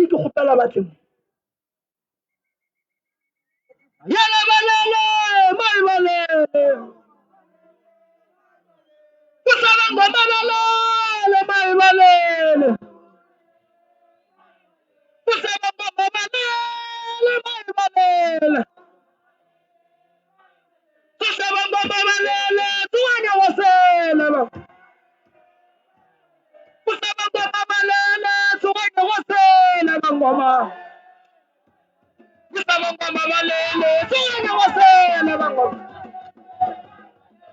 ke kgopela batleng yele balele mai balele kusaba ngoma balele mai balele kusaba ngoma balele mai balele kusaba ngoma balele tuwanya wasela kusaba ngoma balele tuwanya wasela ngoma kusaba ngoma balele tuwanya wasela ngoma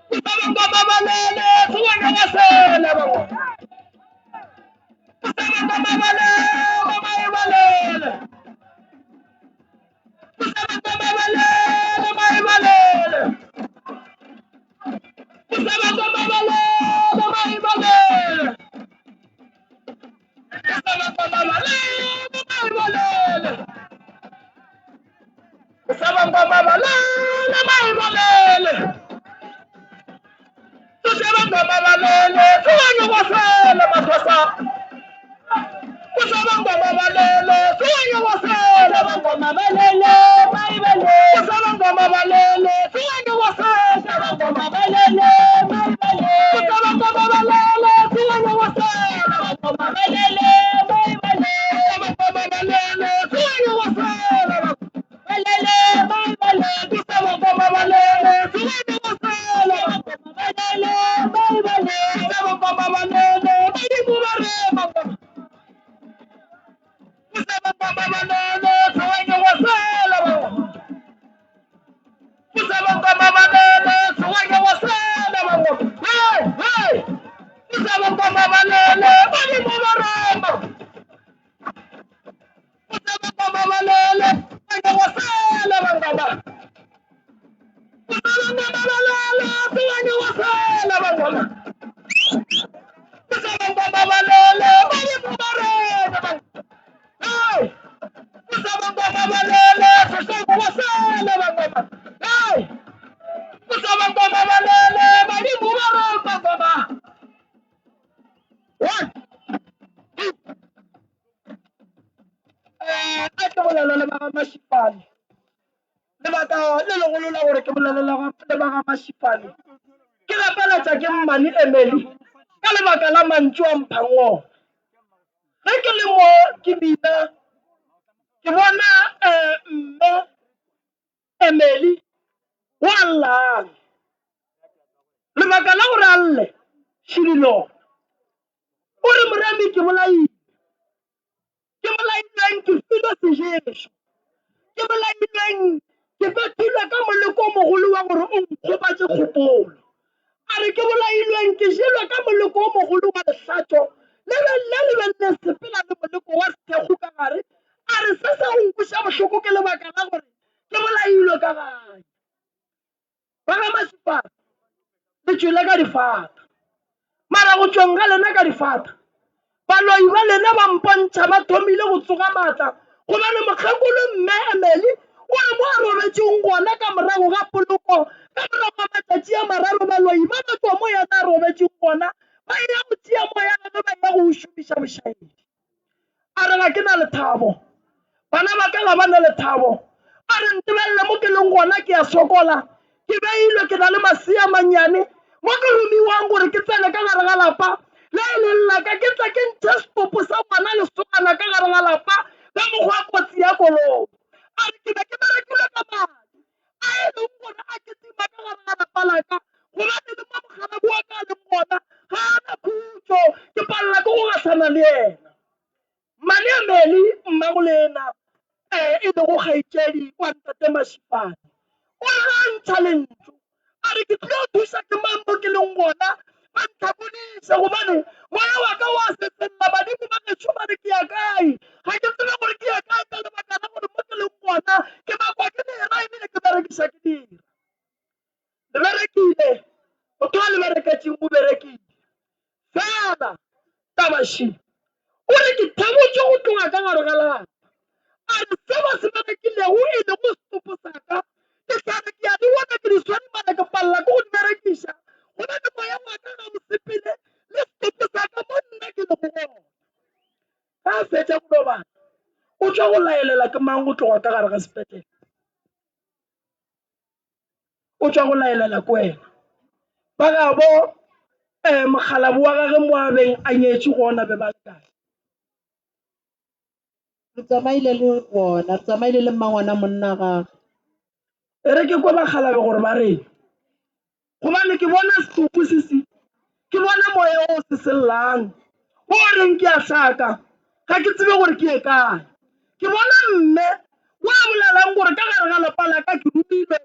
kusaba ngoma balele tuwanya wasela ngoma kusaba ngoma balele mai balele kusaba ngoma balele mai balele kusaba ngoma balele mai balele kusaba ngoma balele mai balele kusaba ngoma balele mai balele kusaba ngoma balele tuwanya wasela mathosa kusaba ngoma balele tuwanya wasela ngoma balele mai balele kusaba ngoma balele tuwanya wasela ngoma balele mai balele kusaba ngoma balele tuwanya wasela ngoma balele mai balele kusaba ngoma balele tuwanya wasela balele mai balele kusaba ngoma balele tuwanya wasela ngoma balele mai balele kusaba ngoma balele mai balele kusaba ngoma balele tuwanya wasela kusaba ngoma balele tuwanya wasela hey hey kusaba ngoma balele bali mubaramba kusaba ngoma balele tuwanya wasela bangaba kusaba ngoma balele tuwanya wasela bangaba kusaba ngoma balele bali mubaramba hey kusaba ngoma balele tuwanya wasela bangaba hey kusaba ngoma balele bali mubaramba ngaba one a ke bolela le ba mashipane lebaka le legolo la gore ke bolela le ba mashipane ke gapeletša ke mmane Emily ka lebaka la mantšu a mphango ge ke le mo ke bina ke bona mme Emily wa llang lebaka la gore a lle Shililo o re moremi ke molailweng ke filwe seješo ke molailweng ke bethilwe ka moleko o mogolo wa gore o nkgobatše kgopolo a re ke bolailweng ke jelwe ka moleko o mogolo wa lehlatšo le lebelle sepela le moleko wa sethekgo ka gare a re se se go nkweša bohloko ke lebaka la gore ke bolailwe ka gae ba ga masipana le tšwele ka difata mara go tšweng ga lena ka difata baloi ba lena ba mpontšha ba thomile go tsoga maatla gobane mokgekolo mme Emily o re mo a robetšeng gona ka morago ga poloko ka morago ga matšatši a mararo baloi ba batswa mo yana a robetšeng gona ba ya go tšea moya gage ba ya go o šomiša bošaedi a re ga ke na lethabo bana ba ka ga ba na lethabo a re ntebelele mo ke leng gona ke a sokola ke beilwe ke na le masea manyane mo ke romiwang gore ke tsene ka gare ga lapa le e leng laka ke tla ke nthe sepopo sa ngwana lesogana ka gare ga lapa ka mokgwa kotsi ya koloi a re ke be ke berekile ka madi a e leng gore a ke tima ka gare ga lapa laka gobane le mo mogarabi wa ka a leng gona ga ana khutso ke palela ke go gahlana le ena mmane Emily mmago le ena e lego kgaetšedi wa ntate Mashipane o re ga ntšha lentšu a re ke tlile go thusa ke mang mo ke leng gona ba ntlhabolise gobane moya wa ka wa setsenela badimo ba getšho ba re ke ya kae ga ke tsebe gore ke ya kae ka lebaka la gore mo ke leng gona ke bakwa ke dira ebile ke berekiša ke dira le berekile motho a le bereketseng o berekile fela tabaši o re ke thabotse go tloga ka gare ga lapa a re seba se berekilego e le go setopo saka ke tlabe ke a di bona ke di swanimana ke palela ke go di berekiša gobane moya wa ka ga o sepele le setopo saka mo nna ke le go gona ka fetša go bana o tswa go laelela ke mang go tloga ka gare ga sepetlele o tswa go laelela ke wena ba gabo mogalabu wa gage mo abeng a nyetse gona be ba le kae re tsamaile le bona re tsamaile le mmangwana monna gagwe re ke kwa bagalabe gore ba reng gobane ke bona setupu sese ke bona moya o se sellang o reng ke a hlaka ga ke tsebe gore ke ye kae ke bona mme wa bolelang gore ka gare ga lapa la ka ke rumilwe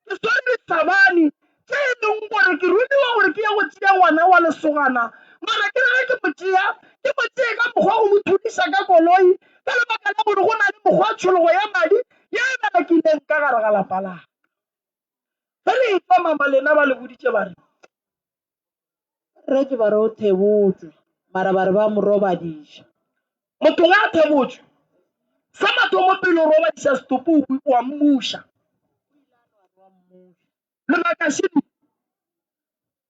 ke swere ditlhabane tse e leng gore ke rumiwa gore ke ye go tšea ngwana wa lesogana mara ke rega ke mo tšee ka mokgwa go mo thudiša ka koloi ka lebaka la gore go na le mokgwa tšhologo ya madi ya e berekileng ka gare ga lapa la ge le etsa mama lena ba le boditše ba re re ke ba re o thebotswe mara ba re ba mo robadiša motho ga a thebotswe sa mathomo pele o robadiša setopo wa mmuša le makašedi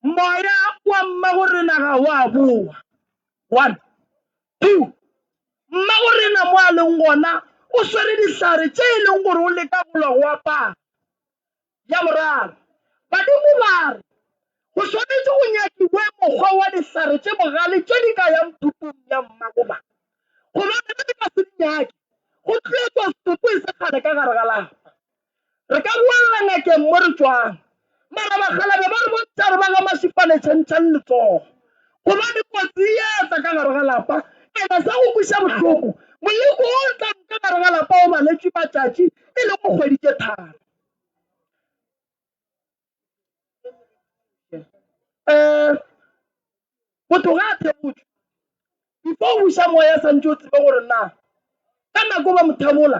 moya wa mma gore naga wa boa 1 2 mma gore na mo a leng gona o swere dihlare tše e leng gore o leka go lwa go apara ya boraro badimo ba re go swanetse go nyakiwe mokgwa wa dihlare tše bogale tše di ka yang thutong ya mma goba gobane ge di ka se dinyake go tletswa setopo e se kgale ka gare ga lapa re ka boelela ngakeng mo re tswang mara bagalabe ba re bontša re ba ga masifane tšhentšhang letsogo gobane kotsi etsa ka gare ga lapa ena sa go kweša bohloko moleko o tlang ka gare ga lapa o baletše matšatši e le go kgwedi tše tharo motho ga a thebotswe before o buša moya santse o tsebe gore na ka nako ba mo thebola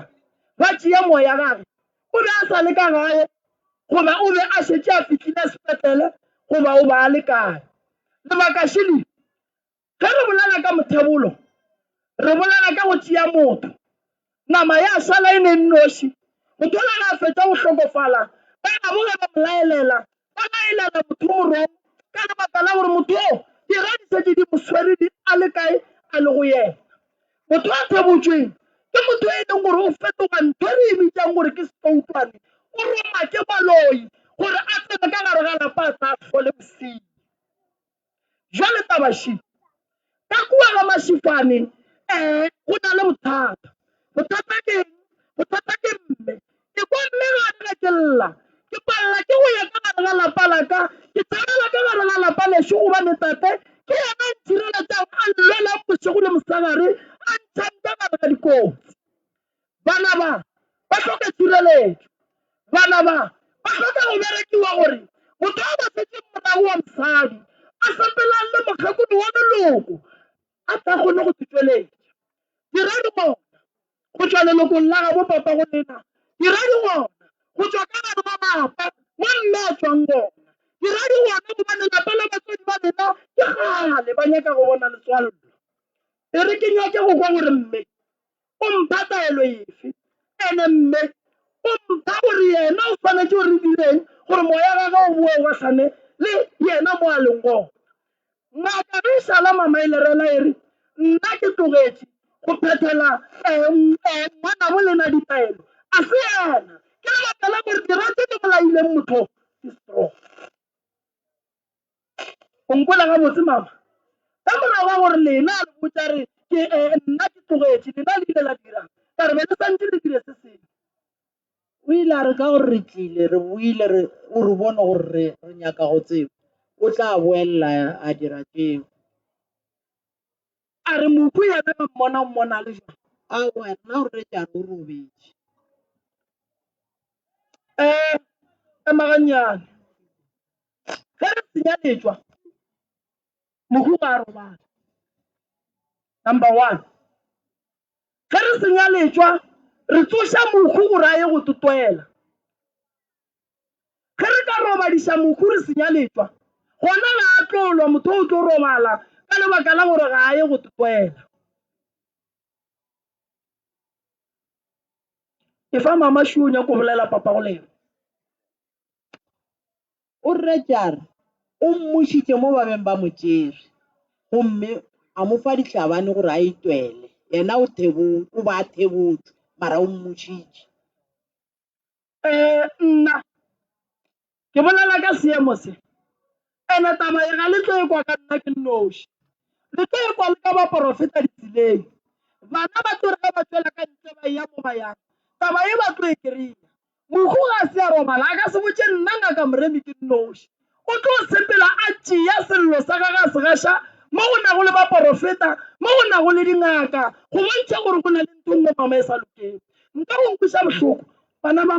ba tšea moya gage o be a sa le ka gae goba o be a šetše a fitlhile sepetlele goba o ba a le kae lebakašedi ge re bolela ka mothebolo re bolela ka go tšea motho nama ya sala e ne nnoši motho o la a fetša go hlokofala ba gaboge ba molaelela ba laelela motho morong ka lebaka la gore motho o dira di šetše di moswere a le kae a le go yena motho a thebotsweng ke motho e leng gore o fetoga ntho re e bitsang gore ke sekoutwane o roma ke baloi gore a tsene ka gare ga lapa a tsa tlhole bosii jwale tabaši ka kua ga masifane go na le bothata bothata ke mme ke kwa mme ga a ke lla ke palela ke go ya ka gare ga lapa la ka ke tshabela ka gare ga lapa lešo gobane tate ke yena ntšhireletšang a llelang bošego le mosagare a ntšhang ka gare ga dikotsi bana ba hloka tšhireletšo bana ba hloka go berekiwa gore motho a ba setseng morago wa mosadi a sepelang le mokgekodi wa leloko a tla kgone go tsetsweletša dira di gona go tswa lelokong la gabo papa go lena dira di gona go tswa ka gare ga mapa mo mme a tswang gona dira di gona gobane lapa la batswadi ba lena ke gale ba nyaka go bona letswallo e re ke nyake go kwa gore mme o mpha taelo efe ene mme o mpha gore yena o tshwanetse o re direng gore moya gage o boe o gahlane le yena mo a leng gona ngaka ge e šala mama e lerela e re nna ke tlogetše go phethela ngwana bo lena ditaelo a se yena ke lebaka la gore dirate di bolaileng motho ke strong o nkwela gabotse mama ka morago ga gore lena le botsa re nna ke tlogetše lena le ile la dirang ka re be le santse le dire se sengwe o ile a re ka gore re tlile re boile o re bone gore re nyaka go tseba o tla boelela a dira tseo a re mohu yena ba mmona le jang a wena o re tša o robetše emaganyane ge re senya letšwa mohu ga a robala number 1 ge re senya letšwa re tsoša mohu gore a ye go totoela ge re ka robadiša mohu re senya letšwa gona ga a tlolwa motho o tlo robala ka lebaka la gore ga a ye go totoela ke fa mama šuo nyako bolela papa go lena o re tšare o mmušitše mo ba beng ba mo tšere gomme a mo fa ditlhabane gore a itwele yena o ba thebotswe mara o mmošitše. Nna ke bolela ka seemo se ene taba e ga le tlo e kwa ka nna ke nnoši le tlo e kwa le ka baporofeta ditseleng bana ba tlo re ga ba tswela ka ntle ba ya mo ba yang taba e ba tlo e kry-a mohu ga se a robala a ka se botse nna ngaka moremi ke nnoši o tlo sepela a tšea sello sa gage a se gaša mo go na go le baporofeta mo go na go le dingaka go bontšha gore go na le ntho nngwe mama e sa lokeng nka go nkweša bohloko bana ba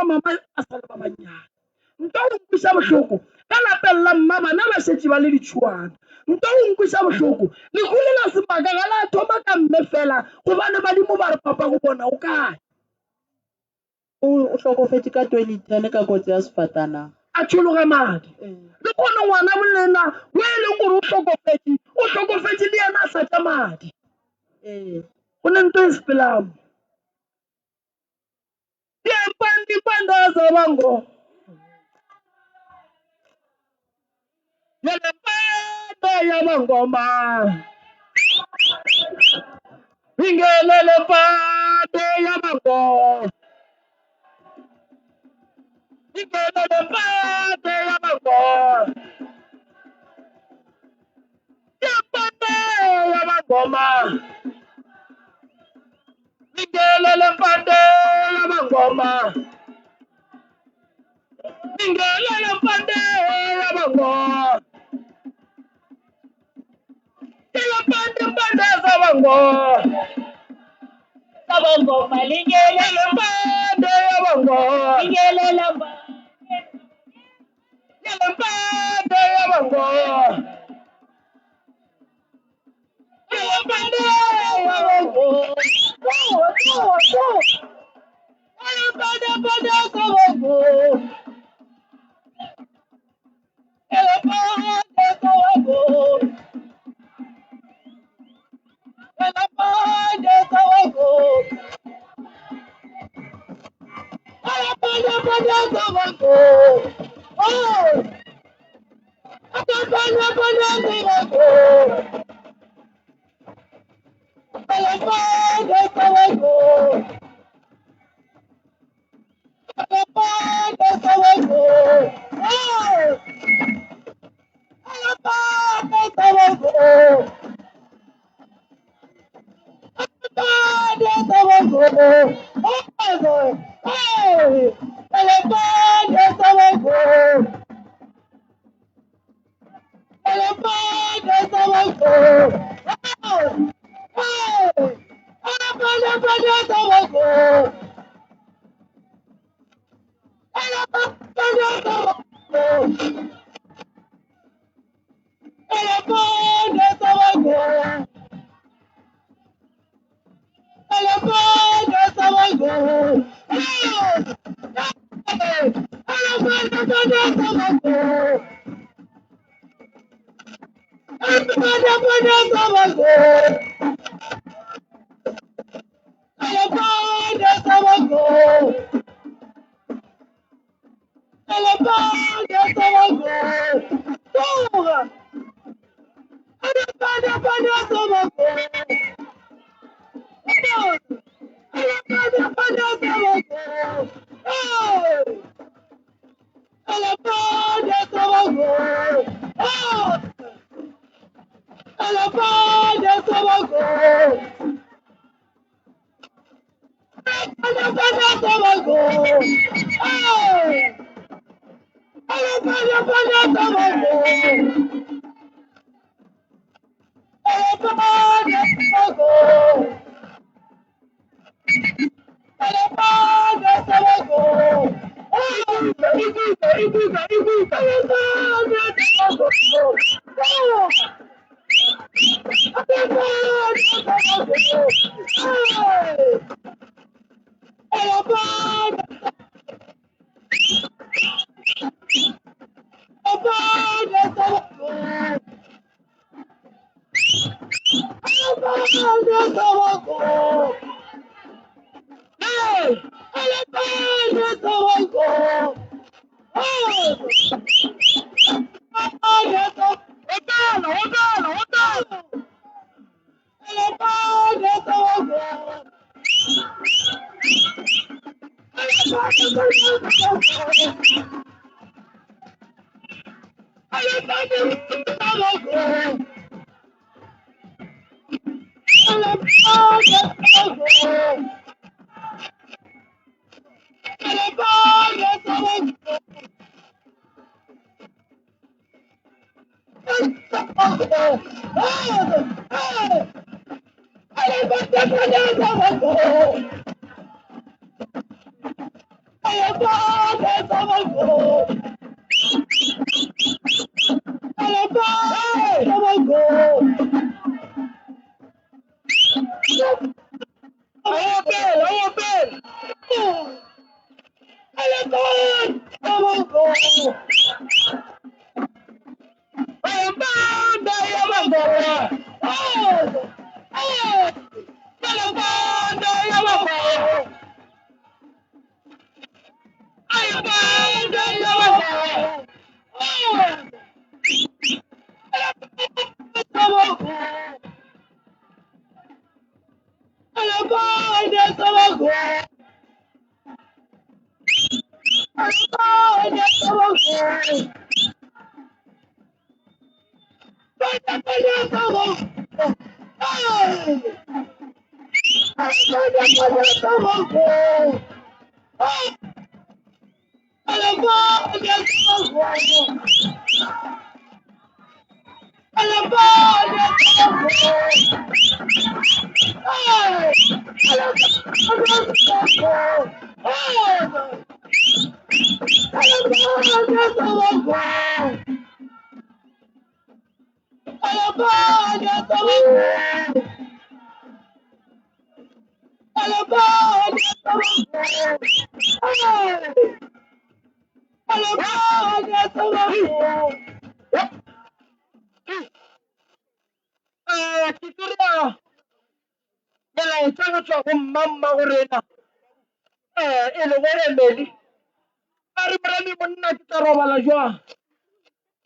mama a sa le ba bannyane nka go nkweša bohloko ka lapeng la mma bana ba šetše ba le ditšhuana nka go nkweša bohloko lekgole la sebaka ga la thoma ka mme fela gobane badimo ba re papa go bona o kae o hlokofetše ka 2010 ka kotsi ya sefatanaga a tšhologa madi le kgone ngwana bolena o e leng gore o hlokofetše le yena a hlatša madi go ne nto e sepelamo dipanda za bango yelepanda ya mangoma ingelele pande ya mango ingelele pande ya mango yapande ya mangoma ingelele pande ya mangoma ingelele pande ya mango yapande pande za mango Sabango malingelele pande ya mango ingelele pande ya mango pande ya mango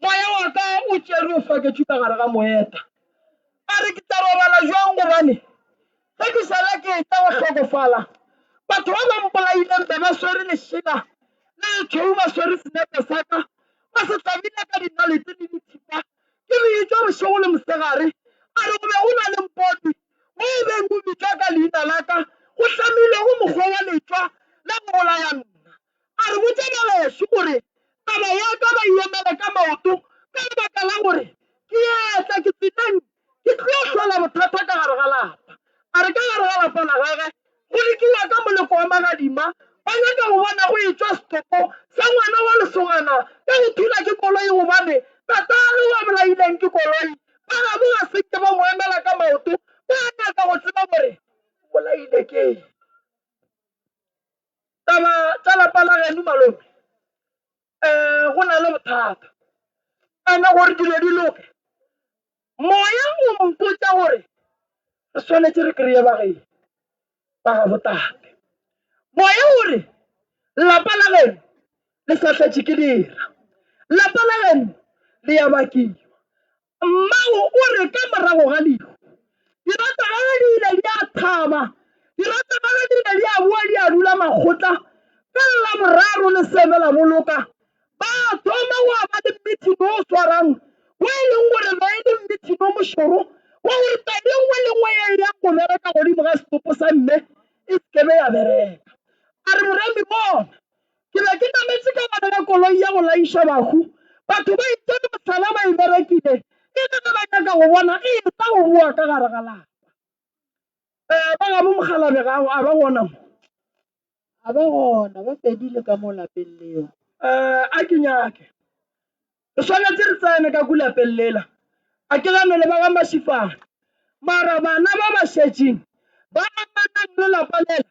moya wa ka o tšere o faketše ka gare ga moeta a re ke tla robala jwang gobane ge ke sala ke tla go hlokofala batho ba ba mpolaileng be ba swere lešela le letšhou ba swere senepe sa ka ba se tlabile ka dinalete le dithipa ke re etswa bošego le mosegare a re go be go na le mpoti mo e beng o bitswa ka leina la ka go tlamile go mokgwa wa letšwa le go bolaya nna a re botse bagešo gore taba ya ka ba emele ka maoto ka lebaka la gore ke etla ke tseneng ke tlo hlola bothata ka gare ga lapa a re ka gare ga lapa la gage go lekiwa ka moleko wa magadima ba nyaka go bona go etswa setopo sa ngwana wa lesogana ka go thula ke koloi gobane tatagwe wa bolaileng ke koloi ba gabo ga senke ba mo emela ka maoto ba nyaka go tseba gore bolaile ke taba tsa lapa la geno malome go na le bothata ene gore dilo di loke moya o mpotsa gore re tshwanetse re kry-e bageng ba ga botate moya gore lapa la geno le sa tletše ke dira lapa la geno le ya bakiwa mmago o re ka morago ga lehu dirata gage di ile di a thaba dirata gage di ile di a boa di a dula makgotla ka la boraro le sebe la boloka ba thoma wa ba le mmithino o swarang wa e leng gore ba e le mmithino mošoro wa gore tabe nngwe le nngwe ye ya go bereka godimo ga setopo sa mme e sekebe ya bereka a re moremi bona ke be ke nametse ka bana ka koloi ya go laiša bahu batho ba itsene motlhala ba e berekile e ka ba nyaka go bona e tla go boa ka gare ga lapa ba ga mo mogalabe gago a ba gona mo a ba gona ba fedile ka mo lapeng leo a ke nyake re tshwanetse re tsene ka kulapeng lela a ke gane le ba ga mašifane mara bana ba ba šetšeng ba amanang le lapa lela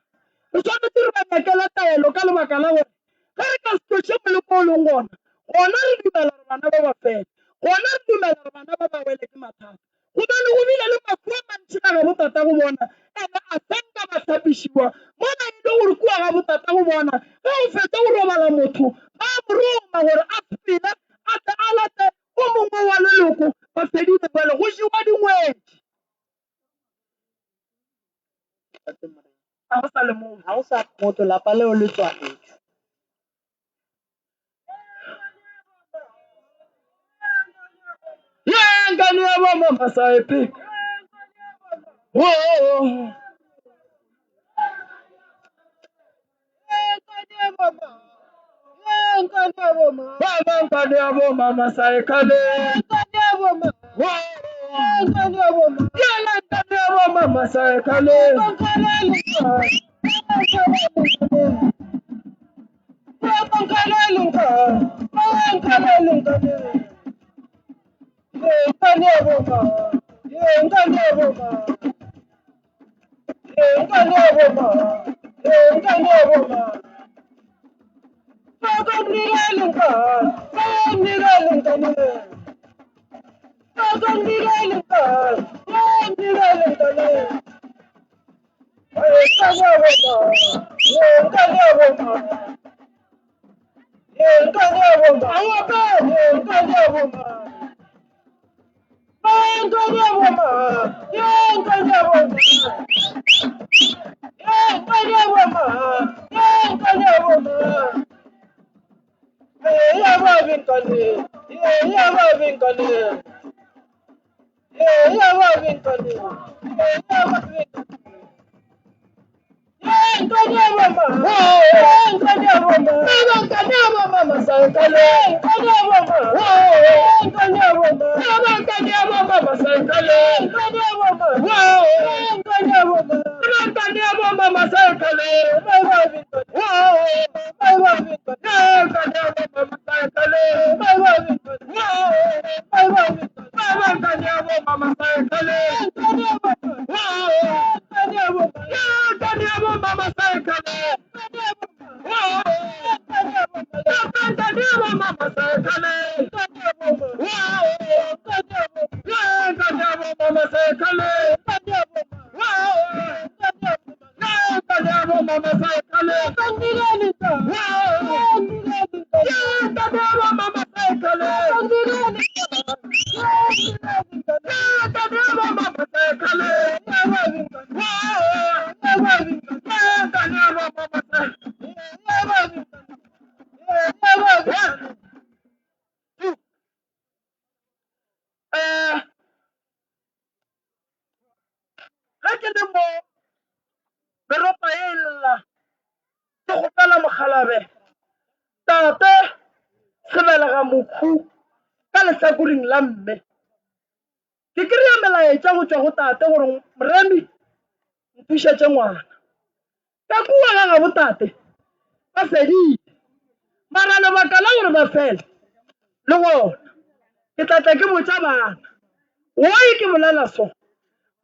re tshwanetse re ba nyakela taelo ka lebaka la gore ge re ka se tloše moleko o leng gona gona re dumela re bana ba ba fela gona re dumela re bana ba ba wele ke mathata gobane go bile le mafu a mantši ka ga botata go bona ene a senka ba hlapišiwa mona e le gore kua ga botata go bona ge o fetsa go robala motho ba boroma gore a phele a tle a late o mongwe wa leloko ba fedile pele go šiwa dingwedi a go sa le motho ga o sa motho lapa leo le tswaletse ngane ya bo mama Saipi. Oh, baba ngane ya bo mama Saikale. Oh, yala ngane ya bo mama Saikale. Tate sebelega mokhu ka lehlakoreng la mme ke kry-a melaetša go tšwa go tate gore moremi nthušetše ngwana ka kua ka ga botate ba fedile mara lebaka la gore ba fele le gona ke tlatla ke botša bana why ke bolela so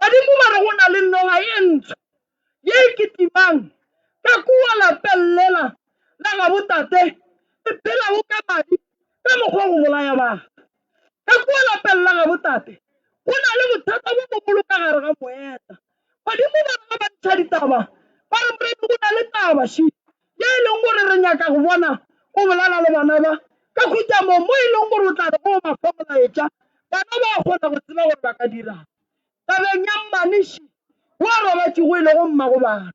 badimo ba re go na le noga ye ntsho ye ke timang ka kua lapeng lela la ga botate e phelago ka madi ka mokgwa go bolaya batho ka kua lapeng la ga botate go na le bothata bo bogolo ka gare ga moeta badimo ba ga ba ntšha ditaba ba re moremi go na le taba shi ye e leng gore re nyaka go bona go bolala le bana ba ka khutamo mo e leng gore o tla re go mafa molaetša bana ba kgona go tseba gore ba ka dirang tabeng ya mmaniši wa robatše go ile go mmago bana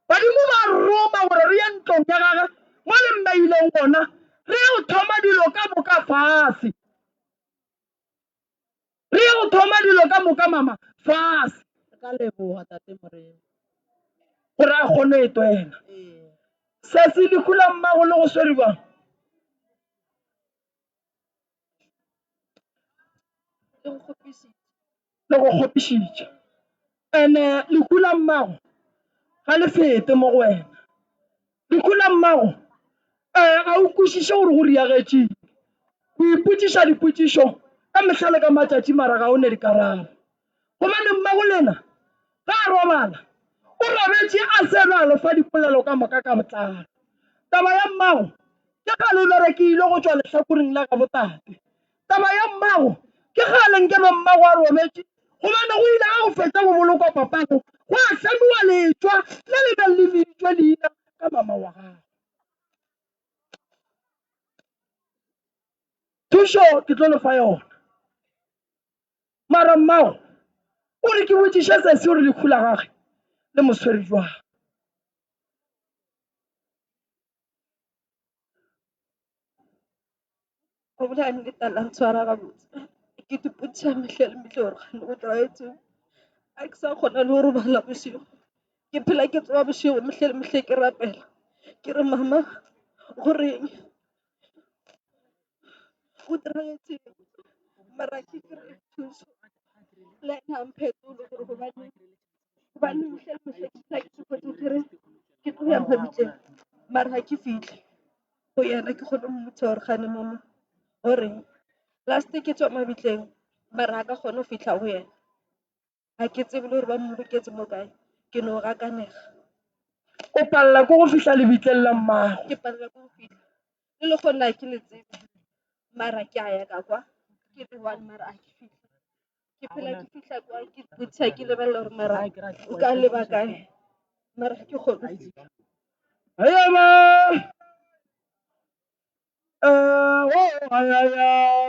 badimo ba roma gore re ye ntlong ya gage mo le mmaileng gona re ye go thoma dilo ka moka fase re ye go thoma dilo ka moka mama fase ka leboga tate morena gore a kgone e twena se se dikula mmago le go sweriwa le go kgopišitše ene lekula mmago ga le fete mo go wena lekula mmago ga o kwešiše gore go riagetšeng o ipotšiša dipotšišo ka mehla le ka matšatši mara ga o ne dikarabo gobane mmago lena ga a robala o robetše a seno a lefa dipolelo ka moka ka botlalo taba ya mmago ke ga le berekile go tšwa lehlakoreng la ga botate taba ya mmago ke ga lenkelo mmago a robetše gobane go ile ga go fetša go bolokwa papago go a hlamiwa letšwa le le be le biditšwe leina ka mama wa gago thušo ke tlo lefa yona mara mmago o re ke botšiše sese gore lekgula gage le mosweri jwang o bola nnete la ntshwara gabotse ke dipotša mehle le mehle gore gane o tlaetseng a ke sa kgona le gore bala bošego ke phela ke tsoa bošego mehle le mehle ke rapela ke re mama goreng o tlaetseng mara ke kry thuso le ena mphetole gore gobane mehle le mehle ke phela ke sepotse kere ke tlo ya mabitleng mara ga ke fitlhe go yena ke kgone go mmotsa gore gane mama goreng last ke tswa mabitleng mara ga ka kgone go fitlha go yena ga ke tsebe le gore ba mmoloketse mo kae ke no gakanega o palela ko go fihla lebitleng la mmago ke palela ko go fitlha le le gona ke le tsebe mara ke a ya ka kwa ke the one mara a ke fitlha ke phela ke fitlha kwa ke botsa ke lebelela gore mara o ka leba kae mara ga ke kgone go fitlha ayama ayaya ayaya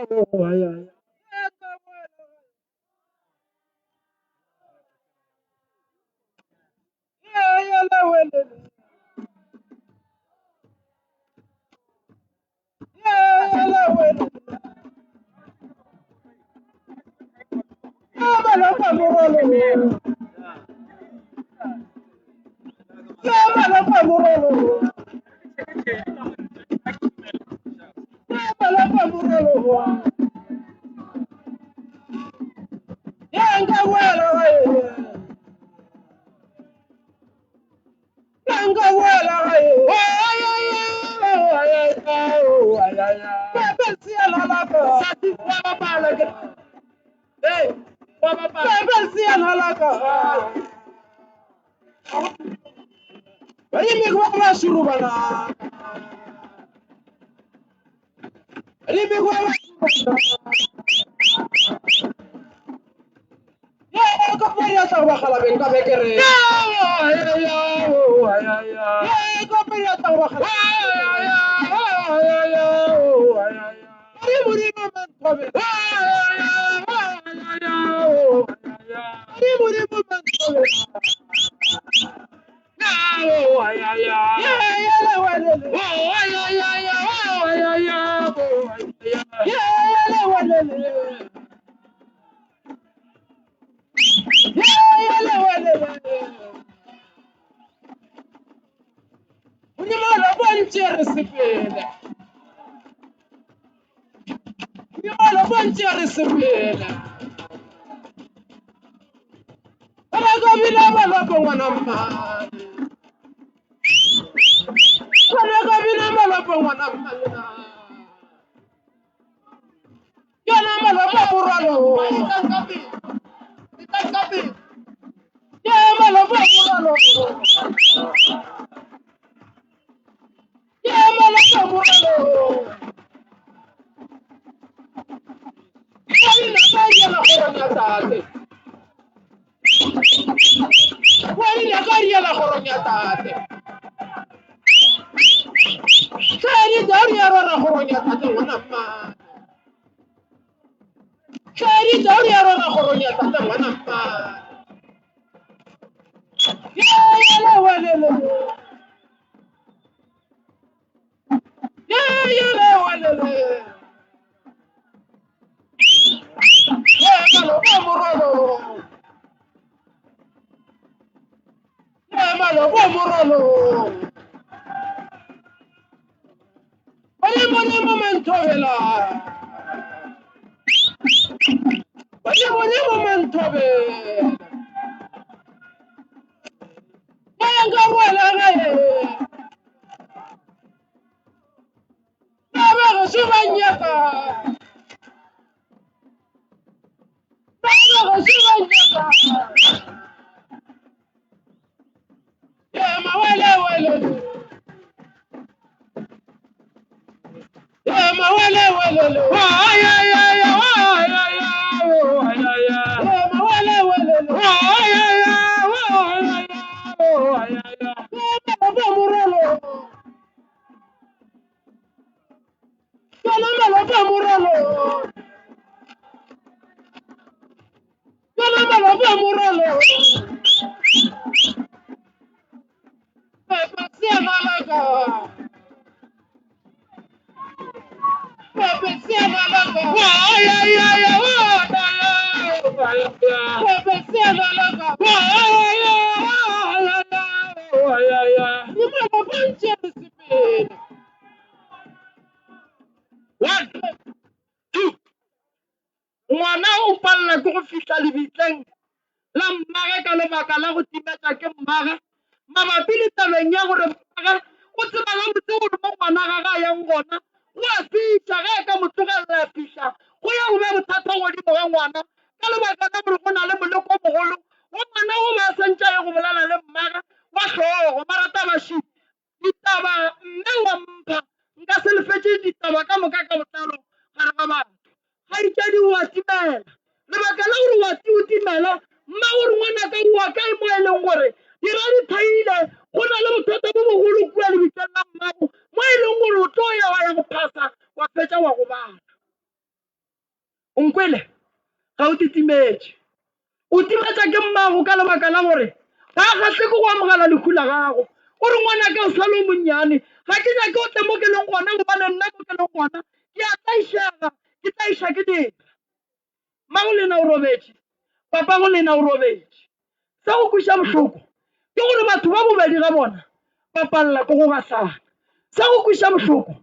One, two. Ngwana o palla ke go fihla lebitleng la mmaga ka lebaka la go timetsa ke mmaga mabapi le tabeng ya gore mmaga o tseba ga botse gore mo ngwana ga ga yang gona o a fitlha ge ka motlogelela ya fitlha go ya go be bothata godimo ga ngwana ka lebaka la gore go na le moleko o mogolo wa ngwana o ba santša ye go bolela le mmaga wa tlhogo marata baši ditaba mme wa mpha nka se lefetse ditaba ka moka ka botlalo gare ga batho ga ikadi wa timela lebaka la gore o timela mma gore ngwana ka wa kae mo e leng gore dira di thaile go na le bothata bo bogolo kua lebitleng la mmago mo e leng gore o tlo ya wa ya go phasa wa fetša wa go bala onkwele ga o titimetse o timetsa ke mmago ka lebaka la gore ga a gatle ke go amogela lehu la gago gore ngwana ka o sale o monnyane ga ke nyake o tle mo ke leng gona gobane nna mo ke leng gona ke a tlaišega ke tlaiša ke dira mma go lena o robetse papa go lena o robetse se go kweša bohloko ke gore batho ba bobedi ga bona ba palela ko go gahlana se go kweša bohloko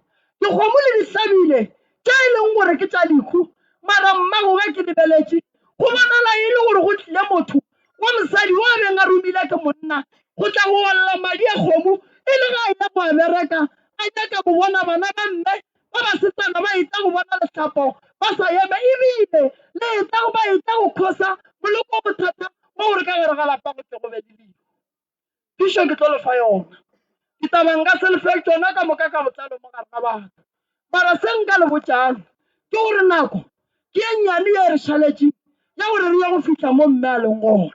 dikgomo le dihlabile tše e leng gore ke tša dikhu mara mmago ge ke lebeletše go bonala e le gore go tlile motho wa mosadi wa beng a romile ke monna go tla go olla madi a kgomo e le ga a ya go a bereka a nyaka go bona bana ba mme ba basetsana ba eta go bona lehlapo ba sa eme ebile le ba eta go khosa moloko bothata wa gore ka gare ga lapa go tle go be le dilo thušo ke tlo lefa yona ditaba nka se lefe tsona ka moka ka botlalo mo gare ga batho mara se nka le botšang ke gore nako ke e nnyane ye re šhaletše ya gore re ya go fitlha mo mme a leng gona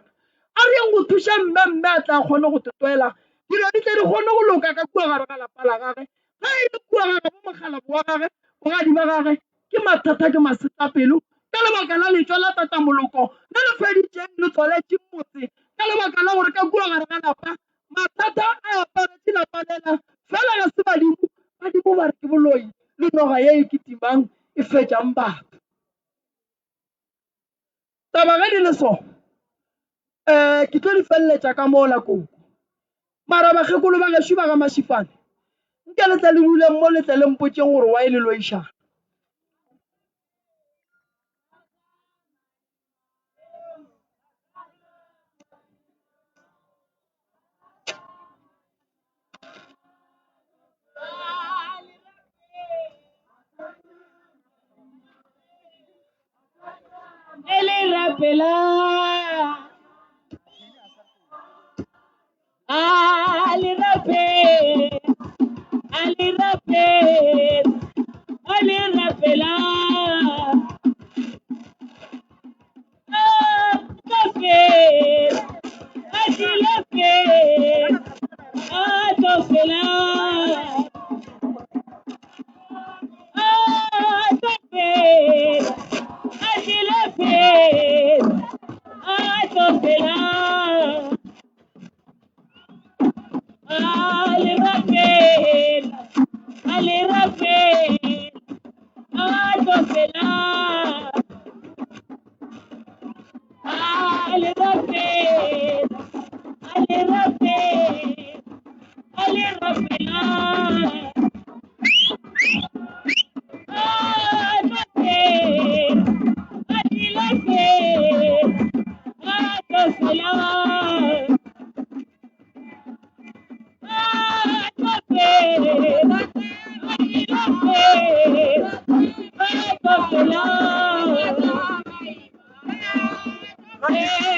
a re yeng go thuša mme a tla kgone go tetoela dilo di tle di kgone go loka ka kua gare ga lapa la gage ga e le kua gage mo mogalapo wa gage bogadi ba gage ke mathata ke masetlapelo ka lebaka la letšwa la tata moloko le le feditšeng le tswaletše motse ka lebaka la gore ka kua gare ga lapa mathata a aparetše lapa lela fela ga se badimo ba re ke boloi le noga ye e ketimang e fetšang batho taba ge di le so ke tlo di feleletša ka moola koko mara bakgekolo ba gešo ba ga mašifane nke letle le duleng mo letle le mpotšeng gore wa e le loišana ele rapela ali rape ali rapela cafe adi lafe atofela cafe adi lafe atofela ali rape atofela ali rape Hey,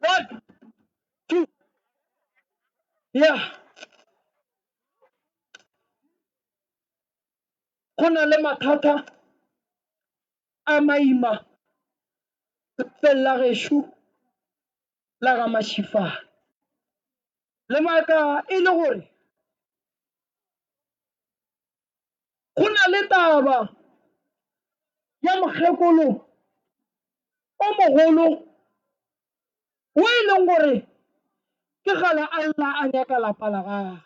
One, two, yeah. Go na le mathata a maima fela gešo la ga mašifane le maaka e le gore go na le taba ya mokgekolo o mogolo o e leng gore ke gale a lla a nyaka lapa la gagwe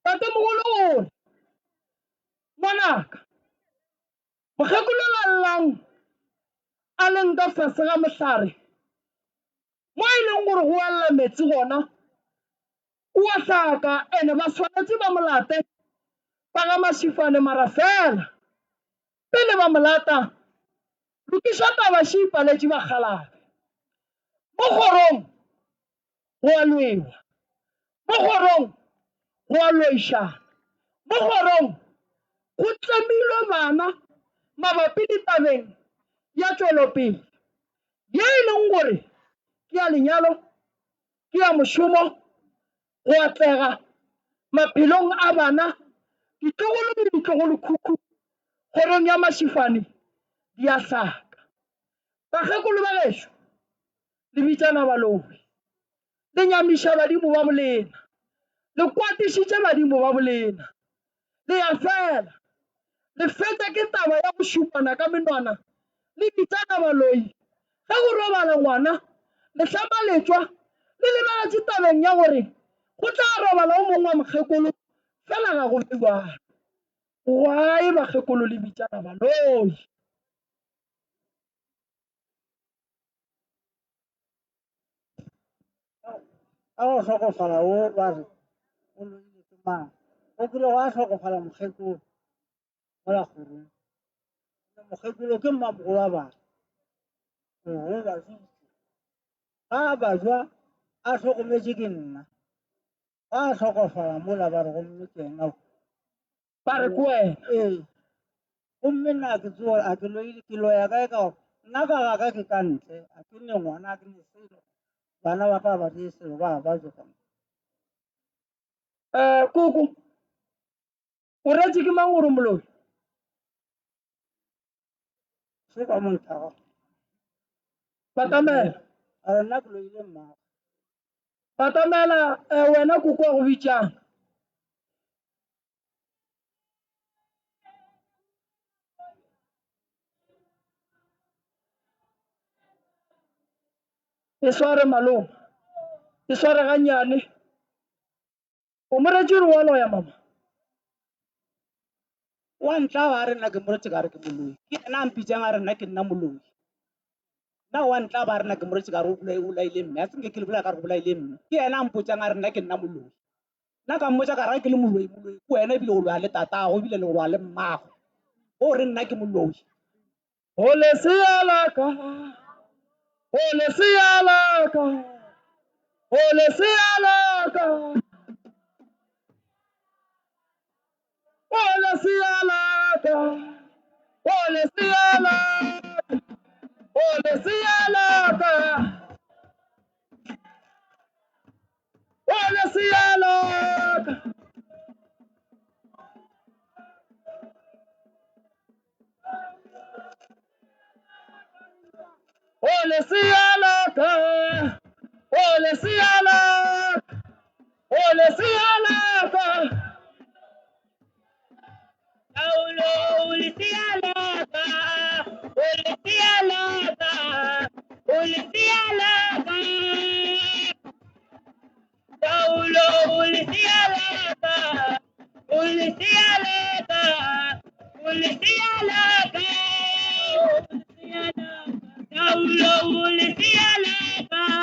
tate mogolo gore ngwanaka mokgekolo la llang a leng ka fase ga mohlare mo e leng gore go alla metsi gona o a hlaka ene ba tshwanetse ba molate ba ga mašifane mara fela pele ba molata lokiša taba šipaletše ba kgalabe mo kgorong go a lwewa mo kgorong go a loišana mo kgorong go tlemilwe bana mabapi ditabeng ya tšwelopele ye e leng gore ke ya lenyalo ke ya mošomo go atlega maphelong a bana ditlogolo le ditlogolokhukhu kgorong ya mašifane di a hlaka bakgekolo ba gešo le bitsana balobi le nyamiša badimo ba bolena le kwatišitše badimo ba bolena le ya fela le feta ke taba ya go šupana ka menwana le bitsana baloi ge go robala ngwana le tlhama letswa le lebeletše tabeng ya gore go tla robala o mongwe wa mokgekolo fela ga go bjalo why bakgekolo le bitsana baloi a go tlhokofala o ba re o loile ke mang o kile go a tlhokofala mokgekolo mola kgorong mokgekolo ke mmamogolo wa bana ga bajwa a tlhokometse ke nna ga a tlhokofala mola ba re gomme ke ena ba re ko wena ee gomme nna a ke tsoa a ke loile ke loya kae ka gore nna ka ga ka ke ka ntle a ke ne ngwana a ke ne selo bana ba ka ba re selo ba jo ka koko o retse ke mang gore moloi se ka montaga batamela a re nna ke loile mmago batamela wena koko wa go bitsang e sware malong e sware gannyane o mo retse re wa loya mama wa ntla ba re nna ke moretse ka re ke moloi ke ena a mpitsang a re nna ke nna moloi nna wa ntla ba re nna ke moretse ka re o bolaile mme a senke ke le bolela ka re go bolaile mme ke ena a mpotsang a re nna ke nna moloi nna ka mmotsa ka re ke le moloi ke wena ebile go lwa le tatago ebile le go lwa le mmago o re nna ke moloi o le sealaka o le sealaka o le sealaka o le sealaka o le sealaka o le sealaka o le sealaka o le sealaka o le sealaka o le sealaka Paulo ulisialaka ulisialaka ulisialaka Paulo ulisialaka ulisialaka ulisialaka Paulo ulisialaka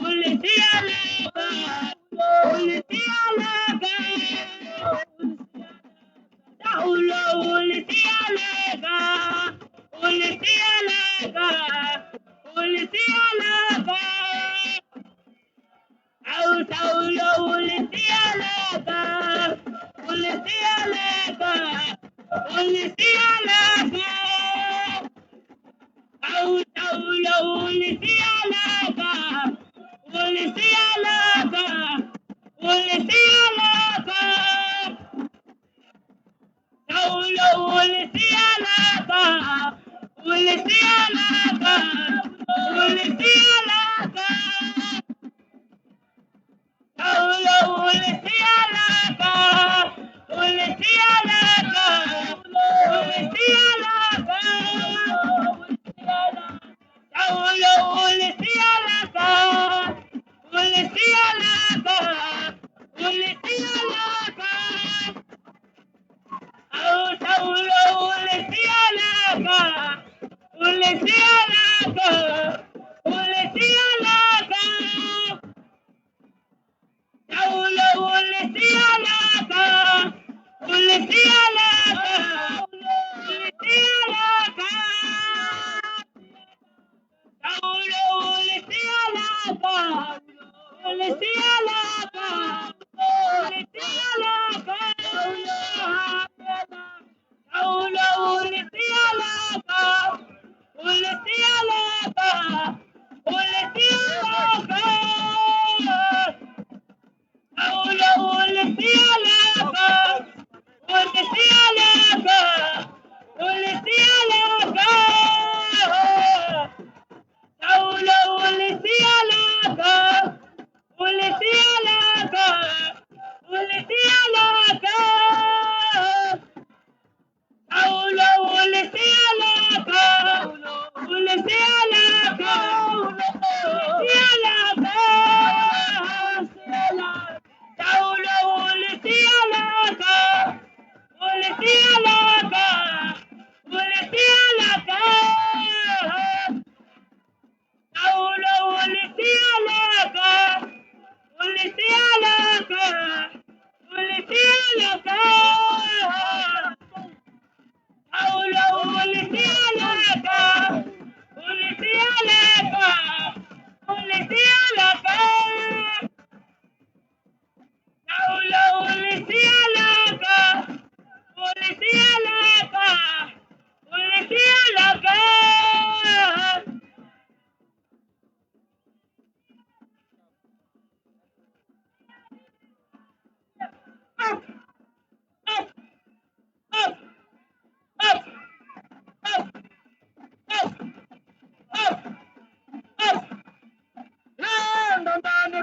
ulisialaka ulisialaka Paulo ulisialaka ulisialaka ulisialaka Au Saulo ulisialaka ulisialaka ulisialaka Au Saulo ulisialaka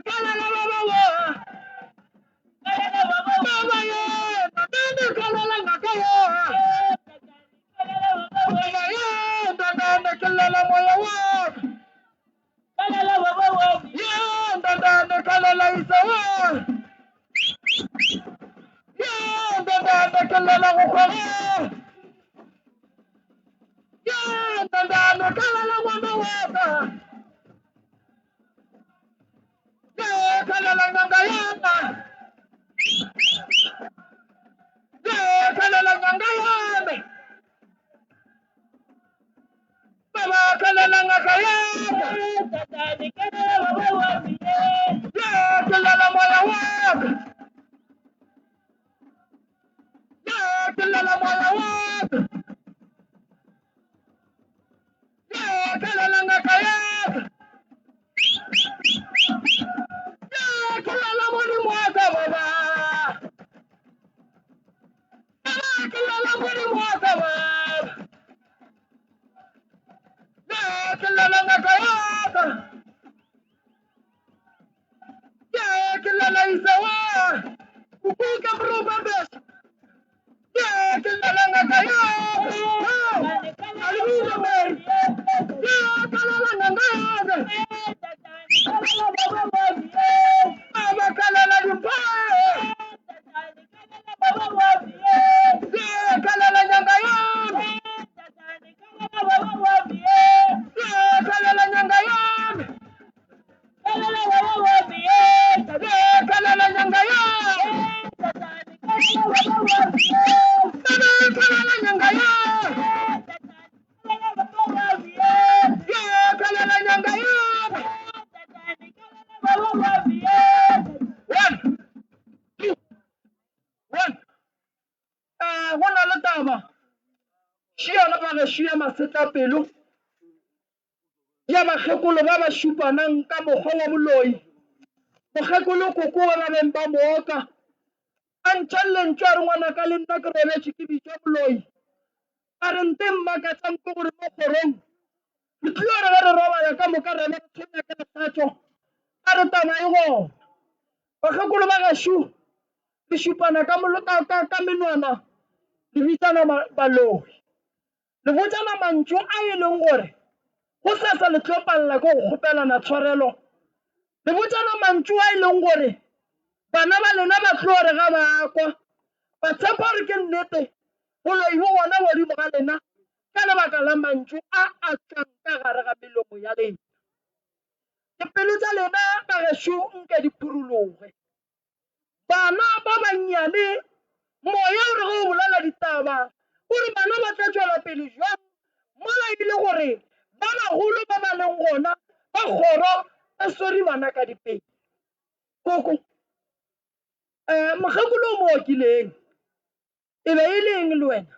kalela baba wo baba ye ndandane kalela ngakayo baba ye ndandane kalela moya wo ye ndandane kalela isa wo ye ndandane kalela gokgwego ye ndandane kalela ngwana waka ye kalela nganga yana ye kalela nganga yame baba kalela ngaka yaka ye kalela moya waka ye kalela moya waka ye kalela ngaka yaka ye kalela modimo waka baba kalela modimo waka baba ye kalela ngaka yaka ye kalela isawa ukuka bro babes ye kalela ngaka yaka hallelujah man ye kalela ngaka yaka baba kalela dimpae ye kalela nyanga yami ye kalela nyanga yami ye kalela nyanga yami baba kalela nyanga yami ye kalela nyanga yami 1 2 1 go na le taba šiana ba ge šia masetlapelo ya bakgekolo ba ba šupanang ka mokgwa wa boloi mokgekolo koko wa ba beng ba mooka a ntšhalle ntšwe a re ngwana ka le nna ke robetše ke bitša boloi a re nte mmakatsang ke gore mo kgorong re tlile re ge re robala ka moka re be re tshwenya ke lefatšo a re taba e gona bakgekolo ba gašo re šupana ka menwana le bitsana baloi le botsana mantšu a e leng gore go sesa le tlo palela ke go kgopelana tshwarelo le botsana mantšu a e leng gore bana ba lena ba tlo re ga bakwa ba tshepa gore ke nnete boloi bo gona godimo ga lena ka lebaka la mantšu a tswang ka gare ga melomo ya lena dipelo tsa lena bagešo nke di phurologe bana ba bannyane moya o re go bolela ditaba gore bana ba tla tswela pele jwang mola ebile gore ba bagolo ba ba leng gona ba kgoro e swere bana ka dipelo koko mokgekolo o mo okileng e be e leng le wena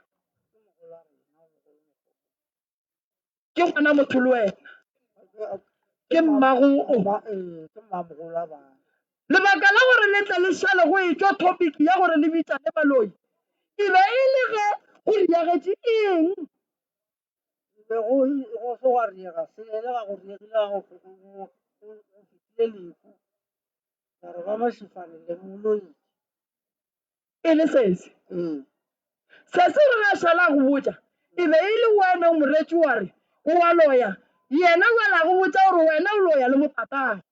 ke ngwana motho le wena ke mmago lebaka la gore le tle le šale go e tšwa topic ya gore le bitsane baloi e be e le ge go riagetše eng go se wa riega sele ga go riegile ga go fetile lefu ka re ba mašifane le moloi e le sese sese re ga šala go botša e be e le wena o moretši wa re o wa loya yena o la go botša gore wena o loya le mopatang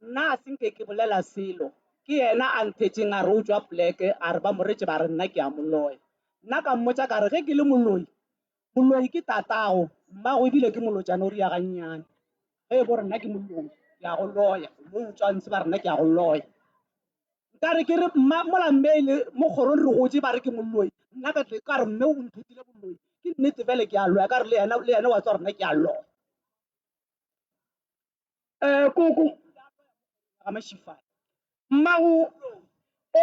nna a senke ke bolela selo ke yena a nthetšeng a re o tswa poleke a re ba moretše ba re nna ke a moloya nna ka mmotša ka re ge ke le moloi ke tatago mmago ebile ke molotšane o ria gannyane ge e bo re nna ke moloi ke a go loya mo tswantse ba re nna ke a go loya nkare ke re mola mmele mo kgorong re gotse ba re ke moloi nna ka re mme o nthutile boloi ke nnete fele ke a loya ka re le yena wa tswa re nna ke a loya koko ga mašifane mmago o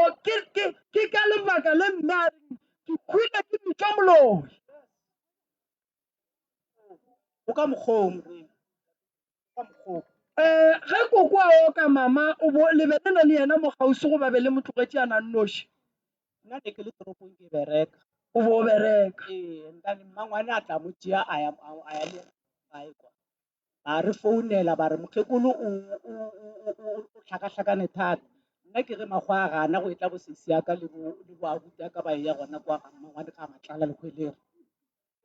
ke ka lebaka le mme a reng ke khwile ke bitša moloi o ka mokgong ge koko a oka mama o bo lebe le na le yena mogausi go ba be le motlogetše a nang noši nna ne ke le toropong ke bereka o bo bereka ee ntane mmangwane a tla mo tšea a ya le ba re founela ba re mokgekolo o tlhakatlhakane thata. Nna ke re magwa a gana go e tla bosesi yaka le bo abuti ya ka ba ya gona kwa ga mmangwane ka matlala le kgwelere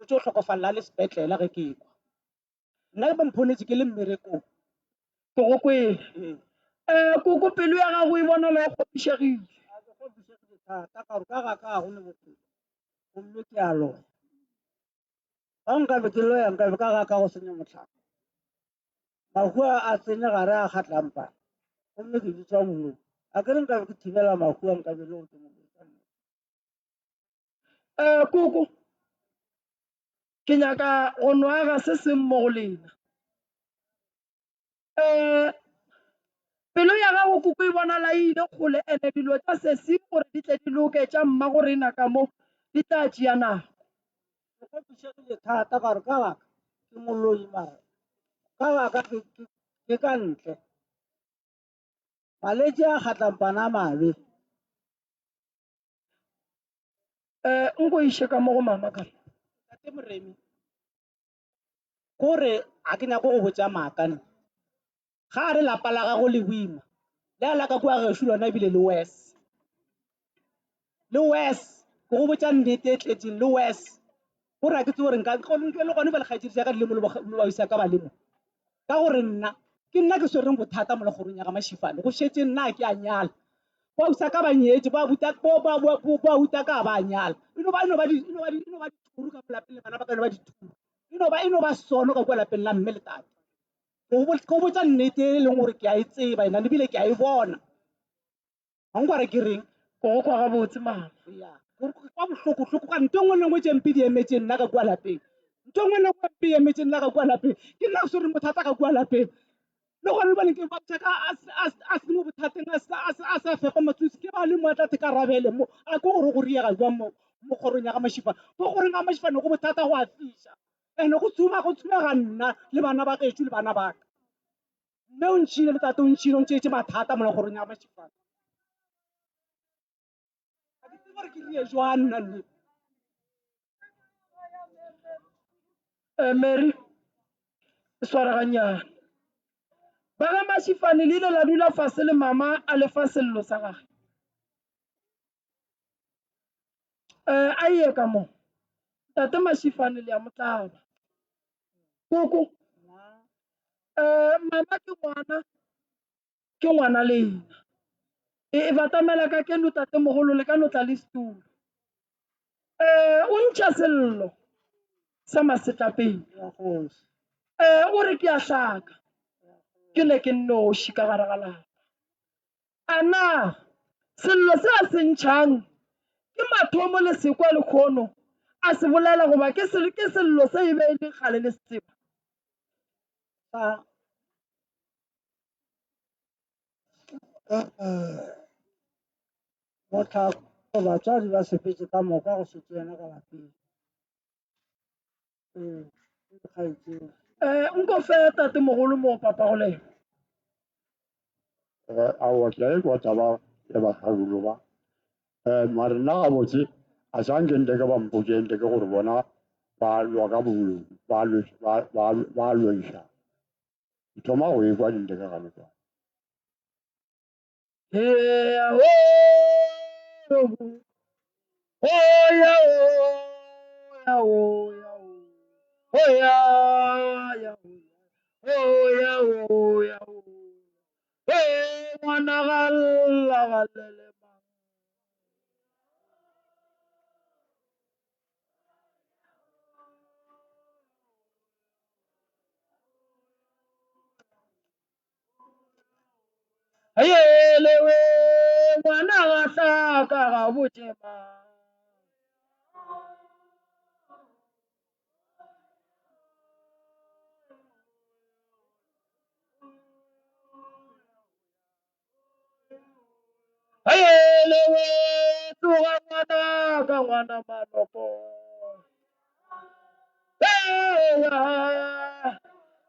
o tse o tlhokofalela le sepetlela ge ke kwa nna ba mphonetse ke le mmerekong ke go kwele koko pelo ya gago e bonala ya kgopišegile thata ka gore ka ga ka go le bophelo gomme ke a loya ga nkabe ke loya nkabe ka ga ka go senya motlhako mahua a tsene gare a kgatlampa gomme ke bitswa moloi a kere nkabe ke thibela mahua nkabe le gore ke moloi koko ke nyaka go nwaga se seng mo go lena pelo ya gago koko e bonala e ile kgole ene dilo tsa sesi gore di tle di loke tša mma gore ena ka mo di tla tšea nako go pišegile thata ka gore ka baka ke moloi mara ka baka ke ka ntle malwetse a kgatlampana a mabe nko iše ka mo go mama ka tate moremi kore a ke nyako go botsa maakane ga a re lapa la gago le boima le a laka kua gešo lona ebile le wes ke go botsa nnete e tletseng le wes gore a ke tse gore nke le gone ba le kgaetsedi ka dilemo le ba isa ka balemo ka gore nna ke nna ke swereng bothata mo le gorong ya ga mašifane go šetse nna ke a nyala ba usa ka banyetse ba uta ka ba nyala eno ba dithuru ka lapeng le bana ba ka ba dithuru eno ba sono ka kwa lapeng la mme le tate go botsa nnete e leng gore ke a e tseba ena ebile ke a e bona ga nkware ke reng go kwa ga botse mama kwa bohloko-hloko ka nto ngwe lengwe tše mpe di emetseng nna ka kua lapeng nto ngwe lengwe mpe e emetseng nna ka kua lapeng ke nna ke sore bothata ka kua lapeng le gone ba leke bapšaka a se mo bothateng a sa fepa matsosi ke ba le mo a tla theka rabele mo a ke gore go riega jwang mo kgorong ya ga mašifane go goreng ga mašifane go bothata go a fiša ande go tshumega nna le bana ba getso le bana baka mme o ntšhile le tate o ntšhile o ntšeetse mathata mo le kgorong ya ga mašifane ga ke tse gore ke rie jwang nna nne Mary swaraganyana ba ga mašifane le ile la dula fase le mama a lefa sello sa gage a ye ka mo tate mašifane le ya motlaba koko mama ke ngwana lena e batamela ka keno tate mogolo le ka no tla le setulo o ntšha sello sa masetlapeng o re ke a hlaka ke ne ke nnoši ka gare ga lapa a na sello se a se ntšhang ke mathomo le sekwa le kgono a se bolela goba ke sello se e be e le kgale le setseba motlhako batswadi ba sepetse ka moka go setse yena ka lapeng nko fe tate mogolo mo papa go lena awa ke a ekwa taba ya bakgarulo ba mare nna gabotse a sanke nteke ba mpotse nteke gore bona ba lwa ka boloi ba loiša ke thoma go ekwa dinteke gane kwa ngwana galla galele ayelewe ngwana ga hlaka ga botema ayelewe tloga ngwana ka ngwana maloko oya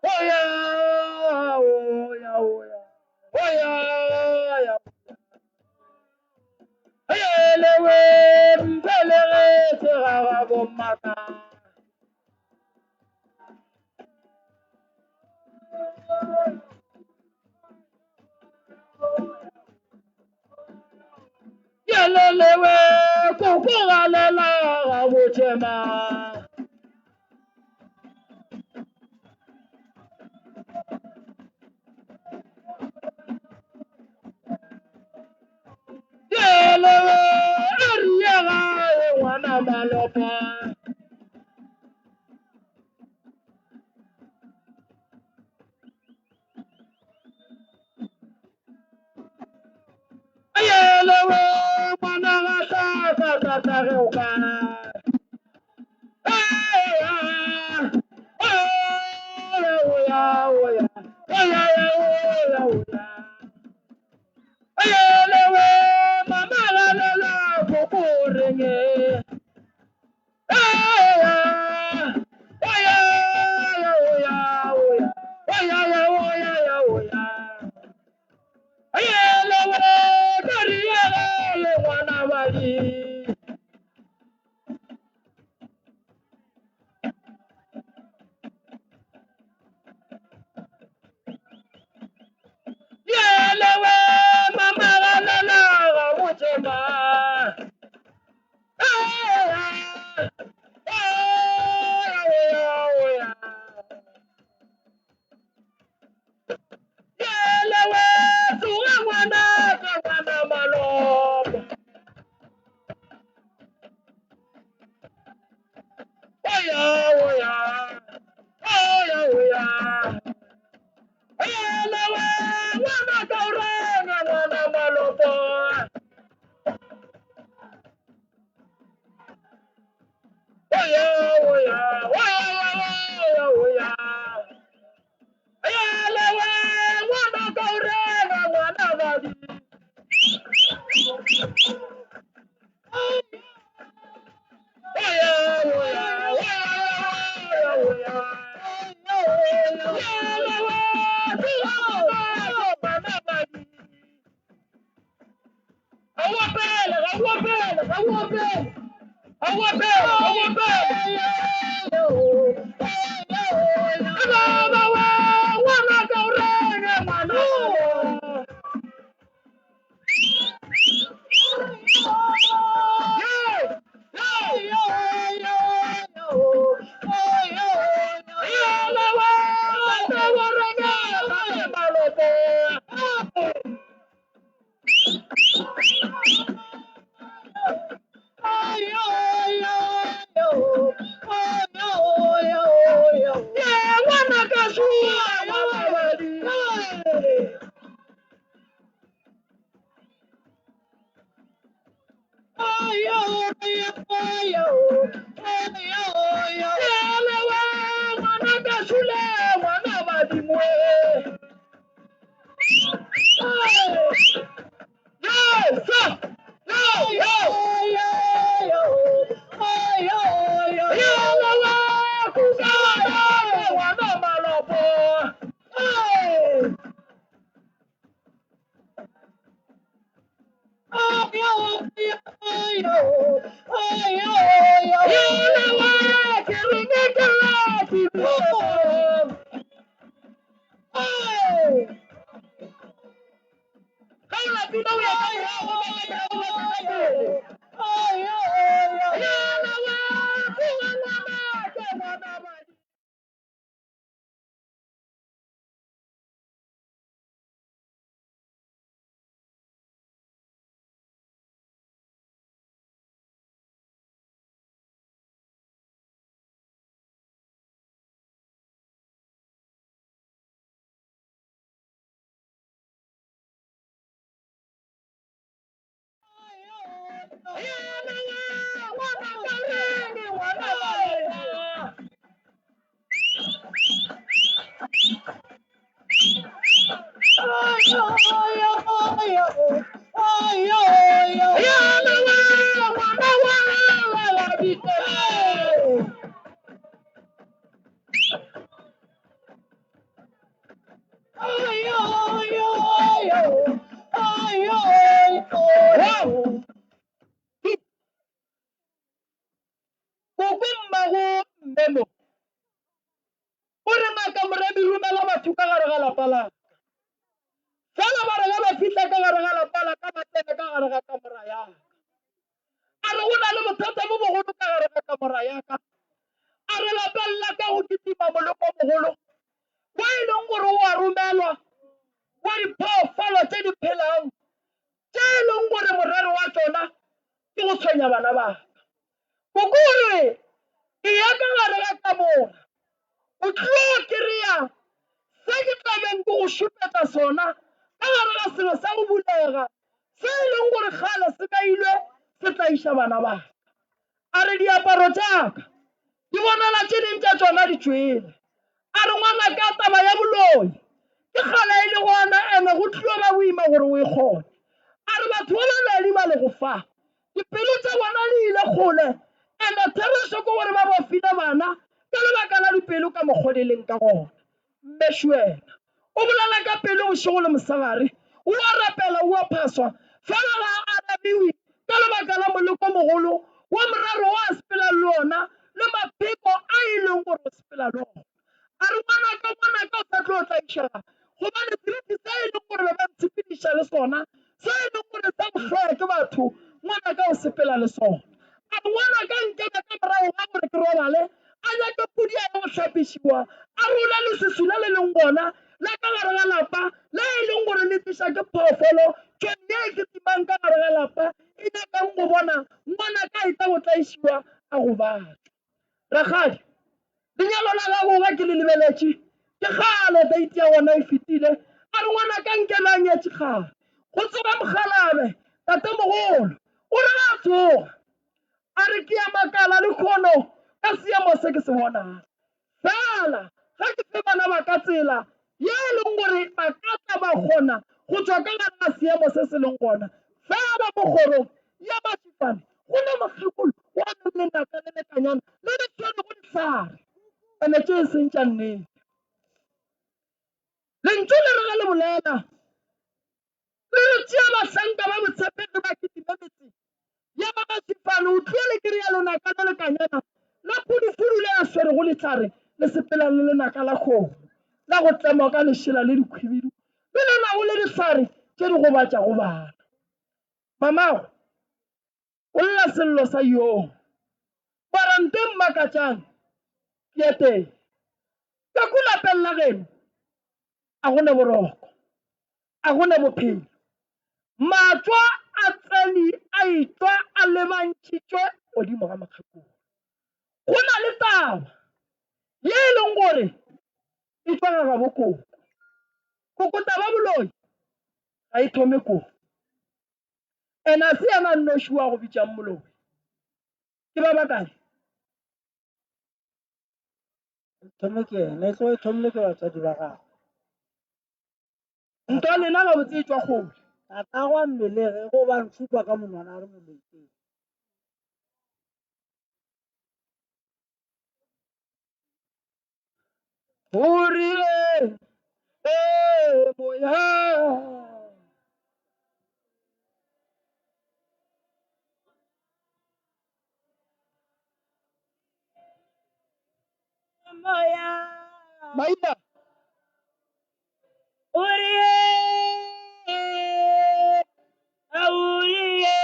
oya oya oya oya ayelewe mpelege segara bomaka Yelelewe kukugalela gabotshema. Yelewe ariyaga ngwana malopa. Yelewe ngwana gata ge o ka. Ayelewe mama lalela kukurenge. Ayelewe kariyaga ye mwana bali. Yelewe mama lalela gabotshema. Yelewe tunga ngwana ka ngwana malopo. Oya oya oya oya. Yelewe ngwana ka urenga ngwana malopo. Oya oya oya oya. Yelewe ngwana ka urenga ngwana badi. Memo. O re ngaka Moremi romela batho ka gare ga lapa la ka. Fela ba re ga ba fitlha ka gare ga lapa la ka ba tsene ka gare ga kamera ya ka. bothata bo bogolo ka gare ga kamora yaka a re lapella ka go kitima moloko mogolo wa e leng gore o a romelwa wa diphoofolo tse di phelang tse e leng gore morero wa tsona ke go tshwenya bana ba ka kokore e ya ka gare ga kamora o tlo kry-a se ke tlabeng ke go šupetsa sona ka gare ga selo sa go bulega se e leng gore gale se beilwe se tla iša bana ba a re diaparo tsaka di bonala tse ding tša tsona di tšwele a re ngwana ka taba ya boloi ke kgala e le gona ene go tlilo ba boima gore o e kgone a re batho ba babedi ba le go fa dipelo tsa bona di ile kgole ene thereso ke gore ba bofile bana ka lebaka la dipelo ka mokgoleleng ka gona mmešo wena o bolela ka pelo bošego le mosegare o a rapela o a phaswa fela ga a arabiwe ka lebaka la moleko mogolo wa morero wa sepela le ona le mapheko a e leng gore o sepela le ona a re ngwanaka o sa tlo o tlaišega gobane seriti se e leng gore ba ba ntshepediša le sona se e leng gore sa bohlaya ke batho ngwanaka o sepela le sona a re ngwanaka nkebe ka morago ga gore ke robale a nyake pudi a go hlapišiwa a rola le sesula le leng gona la ka gare ga lapa le e leng gore le tliša ke phoofolo tšone ye ke timang ka gare ga lapa e nyakang go bona ngwanaka e tla go tlaišiwa a go batla rakgadi lenyalo la gago ga ke le lebeletše ke kgale date ya gona e fetile a re ngwanaka nke la nyetše kgale go tseba mogalabe tate mogolo o re ga tsoga a re ke ya makala le kgono ka seemo se ke se bonang fela ga ke fe bana ba ka tsela ye e leng gore ba ka tla ba kgona go tswa ka gare ga seemo se se leng gona fela mo kgorong ya mašipane go le mokgekolo wa nang le naka le lekanyana le le tshwane go ditlhare ene tše e seng tša nnete lentšu le re ga le bolela le re tšea bahlanka ba botshepegi ba ketime metseng ya ba masipane o tlile le kry-a lenaka le lekanyana la phudufudu le a swere go letlhare le sepela le lenaka la kgomo la go tlema ka lešela le dikhwibidu le lenago le ditlhare tše di gobatša go bana mamago o lla sello sa yoo baranteng makatšang ke eteng ka kulapeng la geno a gone boroko a gone bophelo matswa a tseni a itwa a lebantšhitšwe godimo ga makgekolo go na le taba ye e leng gore e tswaga ga bokoko kokotaba boloi ga e thome koko ene a se yana nnoši wa go bitšang moloi ke ba bakae thome ke ene e tlo e thomile ke batswadi ba gago ntwa lena ga botse e tswa kgole tatagwa mmelege go ba ntšhupa ka monwana a re moloiteng gore moya moya maina Uriye, auriye,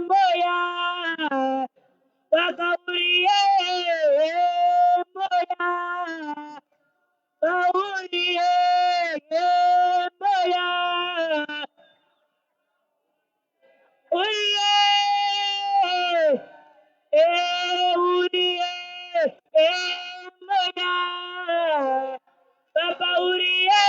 moya, wakauriye, moya, auriye, moya, uriye, uriye, moya. Papa Uriye,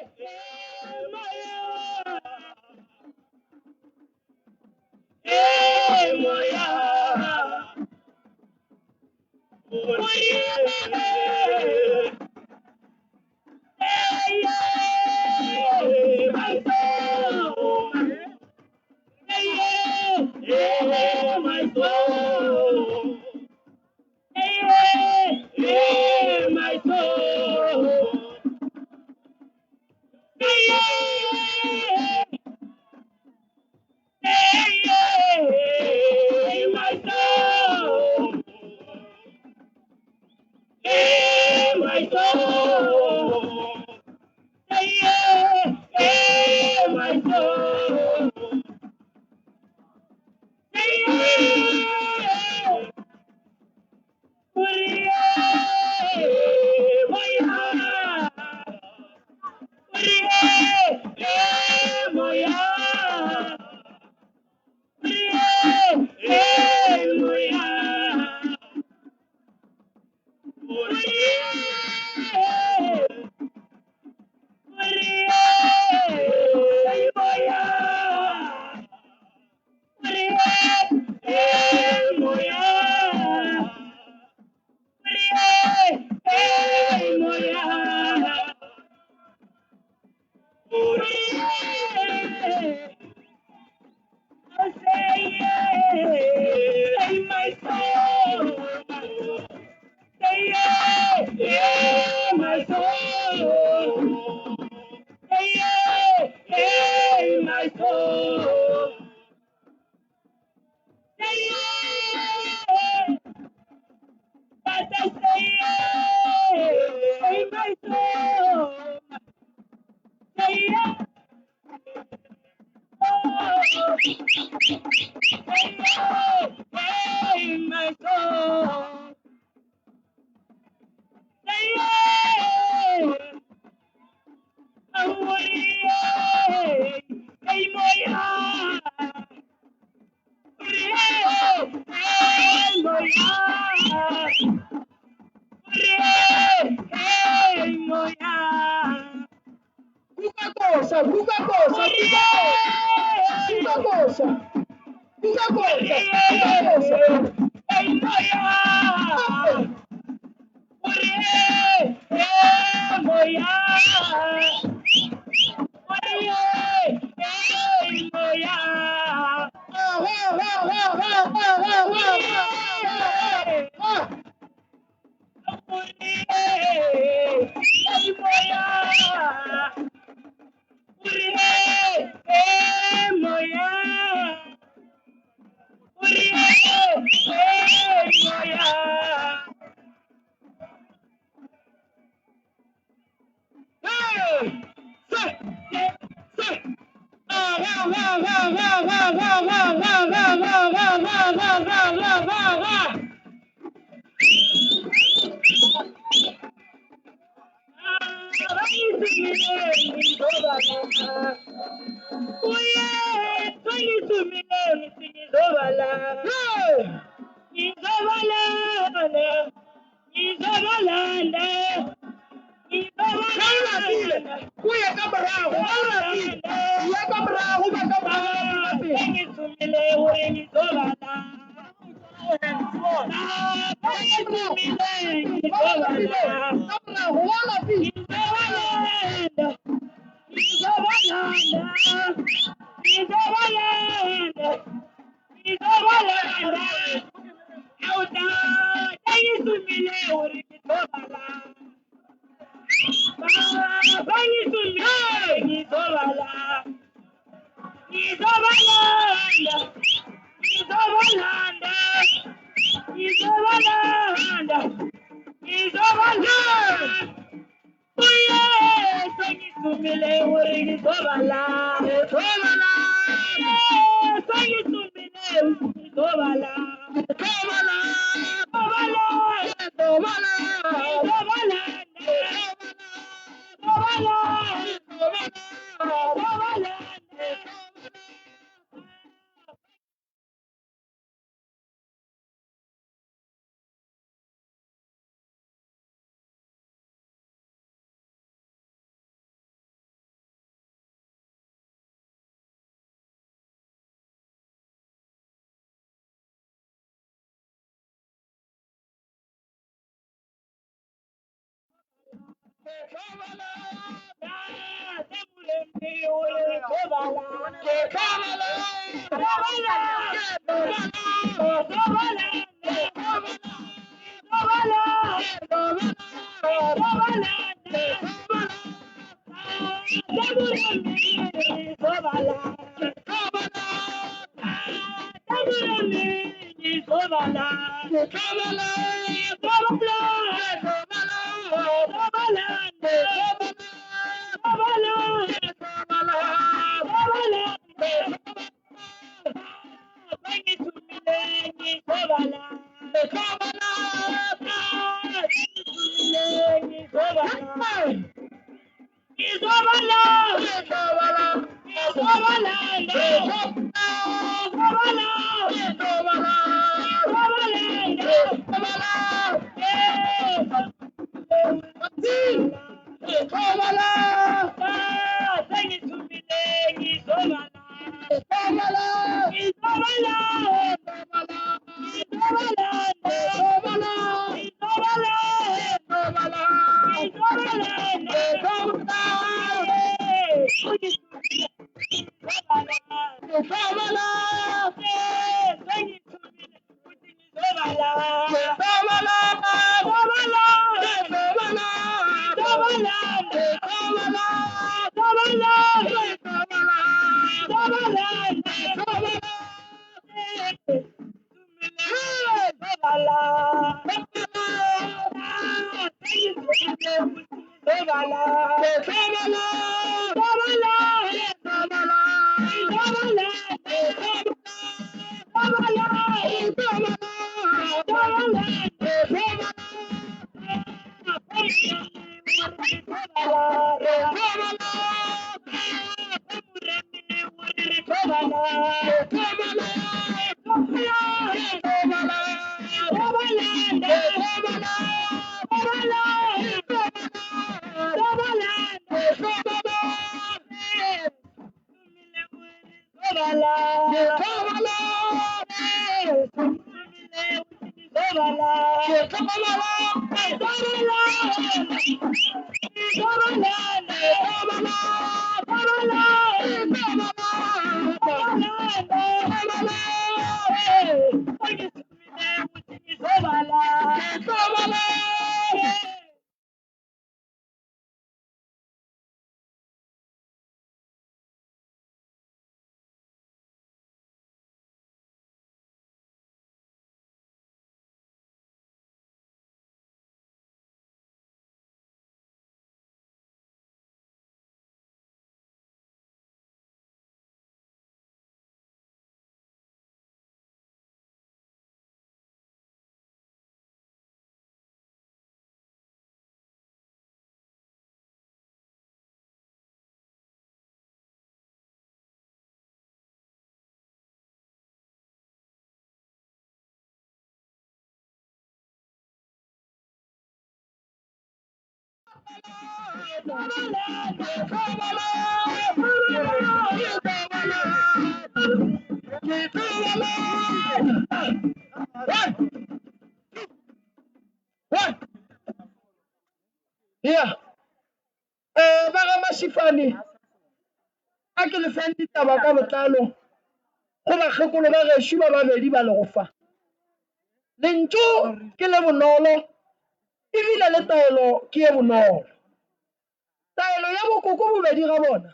My soul, my soul, my soul, my soul, my soul, my soul. My soul, my soul, but I say, my soul, my soul, Kukakosa, kukakosa, kukakosa, kukakosa, kukakosa. Kuya ka bravo, kuya ka bravo, ka Yeah. Ba ga Mashifane a ke le fang ditaba ka botlalo go bakgekolo ba gešo ba babedi ba le go fa lentšu ke le bonolo ebile le taelo ke ye bonolo taelo ya bokoko bobedi ga bona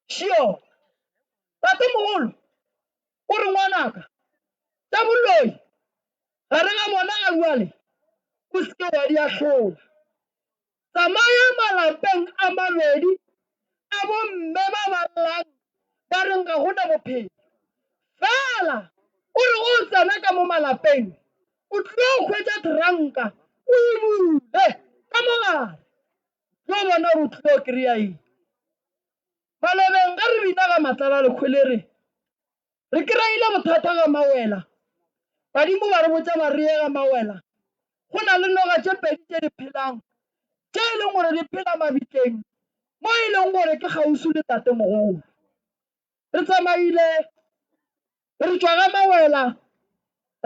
šio tate mogolo o re ngwanaka tša bolloi gare ga bona a buale o seke wa di ahlola tsamaya malapeng a mabedi a bomme ba ballang ba reng ga gona bophelo fela o re o tsena ka mo malapeng o tlo kgwetsa teranka o e bule ka mogare yo bona o tlo kry-a eng malobeng ga re bina ga matlala lekgwele re kry-ile bothata ga mawela badimo ba re botsa marie ga mawela go na le noga tše pedi tše di phelang tše e leng gore di phela mabitleng mo e leng gore ke kgausi le tate mogolo re tsamaile re tswa ga mawela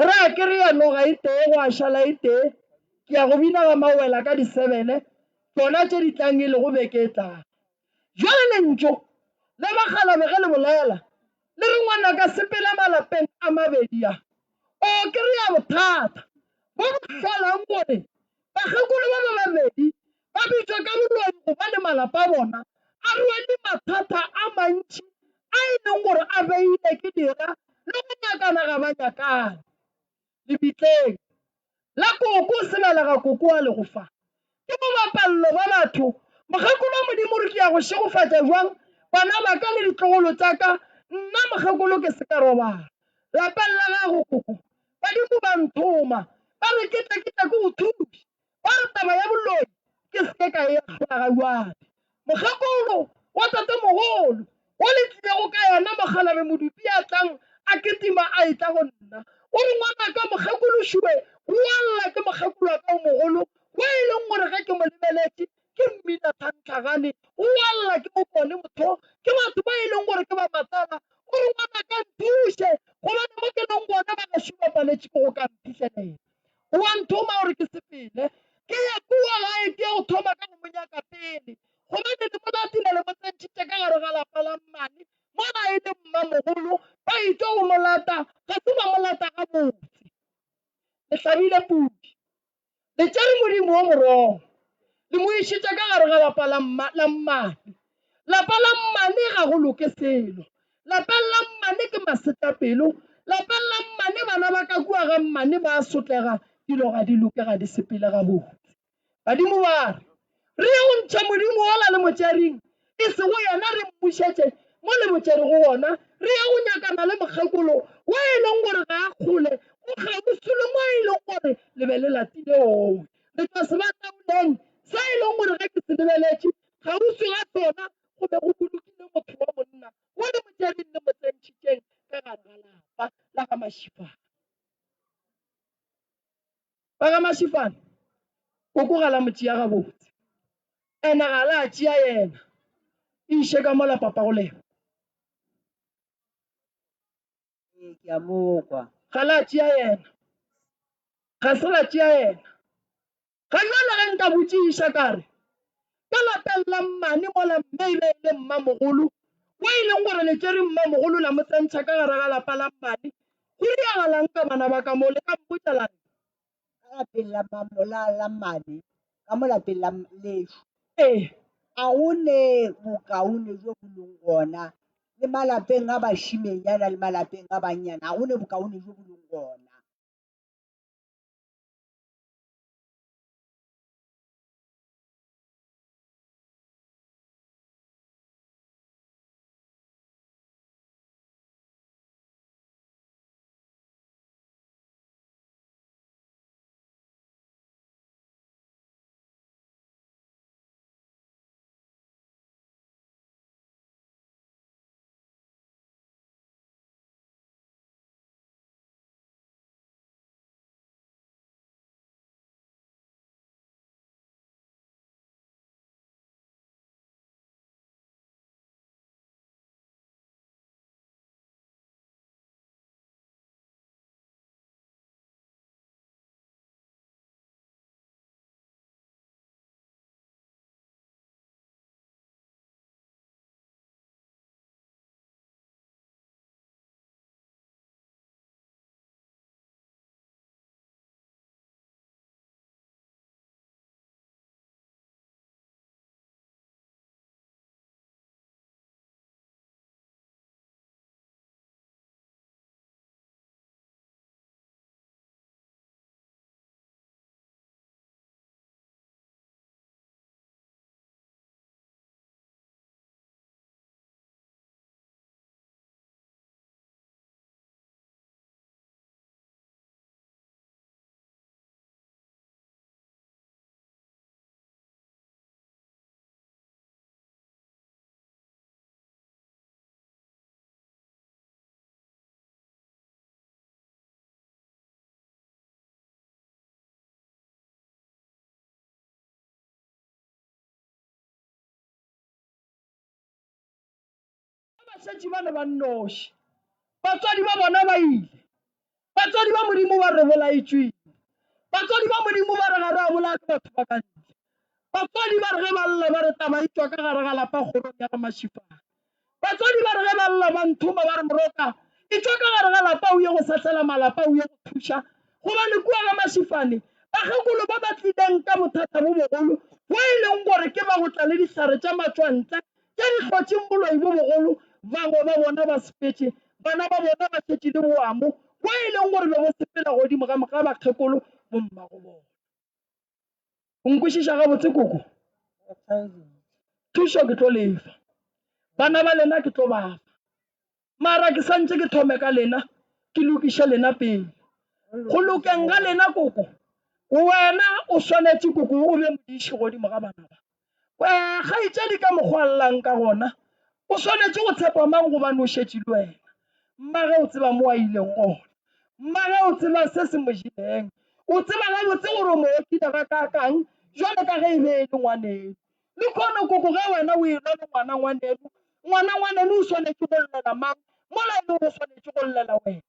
re a kry-a noga e tee go a šala e tee ke ya go bina ga mawela ka di-7 tsona tse di tlang e le go beke e tlang. Jwale lentso le bakgalabe ge le bolela le re ngwana ka sepela malapeng a mabedi a o kry-a bothata bo bo tlholang gore bakgekolo ba ba babedi ba bitswa ka boloi gobane malapa a bona a rwele mathata a mantši a e leng gore a beile ke dira le go nyakana ga ba nyakane lebitleng la koko sebelega koko a le go fa ke mo bapallo ba batho mokgekolo wa modimo re ke ya go šegofatša jwang bana ba ka le ditlogolo tša ka nna mokgekolo ke se ka robala lapeng la gago koko badimo ba nthoma ba re ke tle ke go thusa ba re taba ya boloi ke seke ka e hlaga jwale mokgekolo wa tatemogolo wa le tlilego ka yona mogalabe modupi a tlang a ketima a e tla go nna o re ngwana ka mokgekolo šube wa lla ke mokgekolo wa ka o mogolo wa e leng gore ge ke mo lebeletše ke mmina thantlagane o lla ke mo bone motho ke batho ba e leng gore ke ba matala o re ngwana ka nthuse gobane mo ke leng gona ba gašo ba paletše ko go ka mphitlhelela wa nthoma gore ke sepele ke ya kua gae ke go thoma ka go monyaka pele gobane le molatile le motsentšhitše ka gare ga lapa la mmane mona e le mmamogolo ba itse go molata ga se ba molata ga botse le tlabile pudi le tšere modimo wa morogo le mo išitše ka gare ga lapa la mmane lapa la mmane ga go loke selo lapeng la mmane ke masetlapelo lapeng la mmane bana ba ka kua ga mmane ba sotlega dilo ga di loke ga di sepele ga botse badimo ba re ye go ntšha modimo ola le motšaring e sego yena re mmušetše mo le motšari go gona re ye go nyakana le mokgekolo wa e leng gore ga a kgole o kgabosole mo e leng gore le be le latile ongwe re tla se bataoleng sa e leng gore ge ke se lebeletše kgauswi ga sona go be go bolokile motho wa monna wa le motšaring le motsentšhitšeng ka gare ga lapa la ga mašifane ba ga mašifane o kogala motšea gabotse ene ga la tšea yena e iše ka mola papa go leba ke a mokwa ga la tšea yena ga se la tšea yena ga jale ge nka botšiša kare ka lapeng la mmane mola mme e be e le mmamogolo wa e leng gore le tšere mmamogolo la motsentšha ka gare ga lapa la mmane go diagalang ka bana ba ka mo le ka mpotšelane ka lapeng la mmane ka mo lapeng la leso ee ga go ne bokaone jo bo leng gona le malapeng a bašimenyana le malapeng a bannyana ga go ne bokaone jo bo leng gona bašetši ba ne ba nnoši batswadi ba bona ba ile batswadi ba modimo ba re bolaetšweng batswadi ba modimo ba re ga re a bolaya ke batho ba ka ntle batswadi ba re ge ba lla ba re taba e tswa ka gare ga lapa kgorong ya ga Mašifane. Batswadi ba re ge ba lla ba nthuma ba re Moroka e tswa ka gare ga lapa o ye go sahlela malapa o ye go thuša gobane kua ga Mašifane bakgekolo ba ba tlileng ka bothata bo bogolo bo e leng gore ke ba go tla le dihlare tša matswantle tše di hlotšeng boloi bo bogolo bangwe ba bona ba sepetše bana ba bona ba šetše le boamo bo e leng gore be bo sepela godimo ga bakgekolo bo mmago bona. O nkwešiša gabotse koko thušo ke tlo lefa bana ba lena ke tlo bafa mara ke santse ke thome ka lena ke lokiše lena pele go lokeng ga lena koko wena o swanetše koko o be modiši godimo ga bana ba kgaetšedi ka mokgwallang ka gona o swanetše go tshepa mang gobane o šetše le wena mmage o tseba mo a ileng gona mmage o tseba se se mo jeleng o tseba gabotse gore mo okile ga kakang jwale ka ge e be e le ngwaneno le kgone koko ge wena o ena le ngwananeno o swanetše go llela mang mola e le go swanetše go llela wena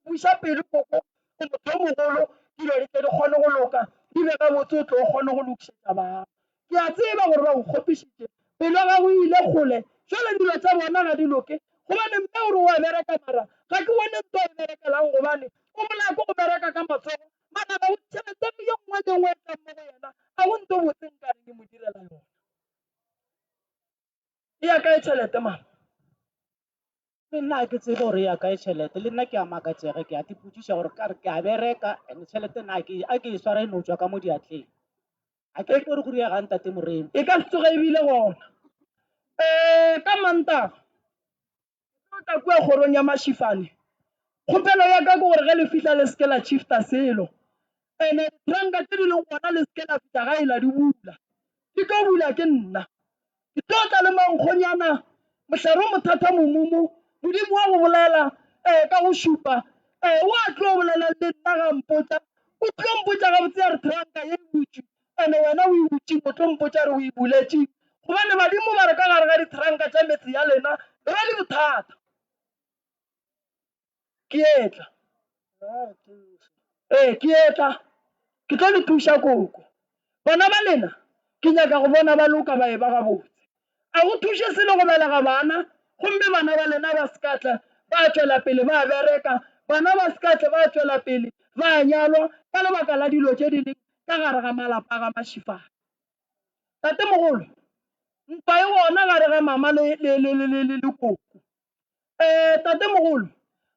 buša pele koko ke motho o mogolo dilo di tle di kgone go loka di be gabotse o tlo o kgone go lokišetša bang ke a tseba gore ba go kgopišitše pelo ga go ile kgole jwale dilo tša bona ga di loke gobane mme ore wa bereka mara ga ke bone nto e berekelang gobane o molako go bereka ka matsogo manaba o tšhelete ye nngwe le nngwe e tlang mo go yena a go nto botseng ka re ke mo direla yona e ya kae tšhelete mama le nna ke tsebe gore ya kae tšhelete le nna ke a makatsege ke a tipotšiša gore kare ke a bereka and tšhelete nna a ke e swara e no tswa ka mo diatleng a ke gore go diagang tate Morena e ka se tsoga ebile gona ka mantaga o tla kua kgorong ya Mašifane kgopelo ya ka ke gore ge le fihla le seke la shifta selo ene ditranka tse di leng gona le seke la fihla ga e la di bula di tlo bula ke nna ke tlo tla le mankgonyana mohlare o mothata momumu modimo wa go bolela ka go šupa wa tlo bolela le nna ga mpotsa o tlo mpotsa gabotse ya re tranka ye butse ene wena o e butseng o tlo mpotsa re o e buletseng gobane badimo ba re ka gare ga ditranka tša metsi ya lena le ba le bothata ke etla ke etla ke tlo le thuša koko bona ba lena ke nyaka go bona ba loka ba e ba gabotse a go thuše selo go belega bana gomme bana ba lena ba sekatla ba tswela pele ba bereka bana ba sekatla ba tswela pele ba nyalwa ka lebaka la dilo tše di leng ka gare ga malapa ga Mašifane tate mogolo ntwa e gona gare ga mama le koko tate mogolo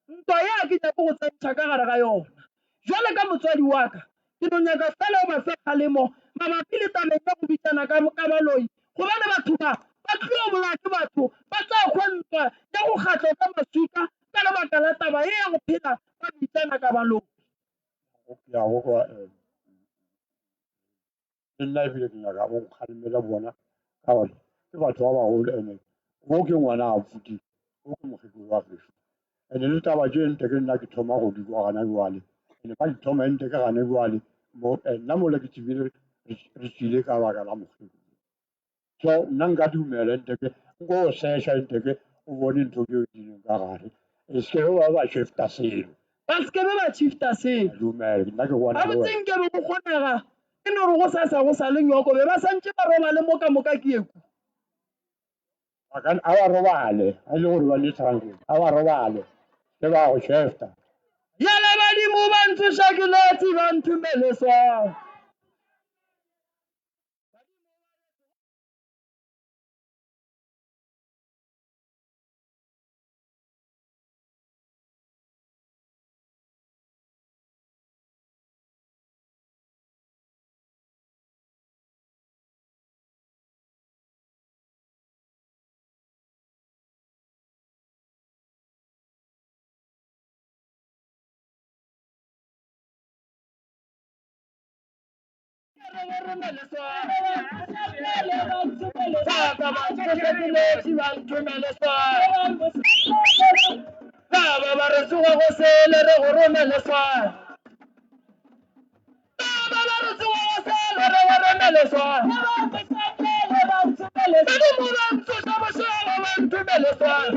ntwa ya ke nyako go tsentšha ka gare ga yona jwale ka motswadi wa ka ke no nyaka fela o mafe kgalemo mabapi le tabeng ya go bitsana ka baloi gobane batho ba tlo bolaya ke batho ba tla kgontwa ya go kgatlwa ka masuka ka lebaka la taba e ya go phela ba bitsana ka baloi ya go kwa le nna ebile ke nyaka go nkgalemela bona ka gore ke batho ba bagolo ene mo ke ngwana a phuti o ke mokgekolo wa gešo ene le taba tše nte ke nna ke thoma go di kwa gana bjale ene ka dithoma nte ke gane bjale nna mola ke tsebile re tswile ka baka la mokgekolo so nna nka dumela nteke nko o sesha nteke o bone ntho ke di leng ka gare e se ke ba shifta selo ba se ke be ba shifta selo dumela nna ke bona a botseng ke be go kgonega e no re go sa go sa le nyoko be ba santse ba roba le moka ke eku a ba robale a le gore ba le tranke a ba robale ke ba go shifta yala badimo ba ntsoša ke letsi ba nthumele swang baba ba re tsoga go sele re go romele swang baba ba re tsoga go sele re go romele swang badimo ba ntsoša bošego ba nthumele swang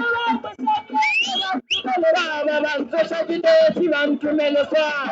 baba ba ntsoša ke letsi ba nthumele swang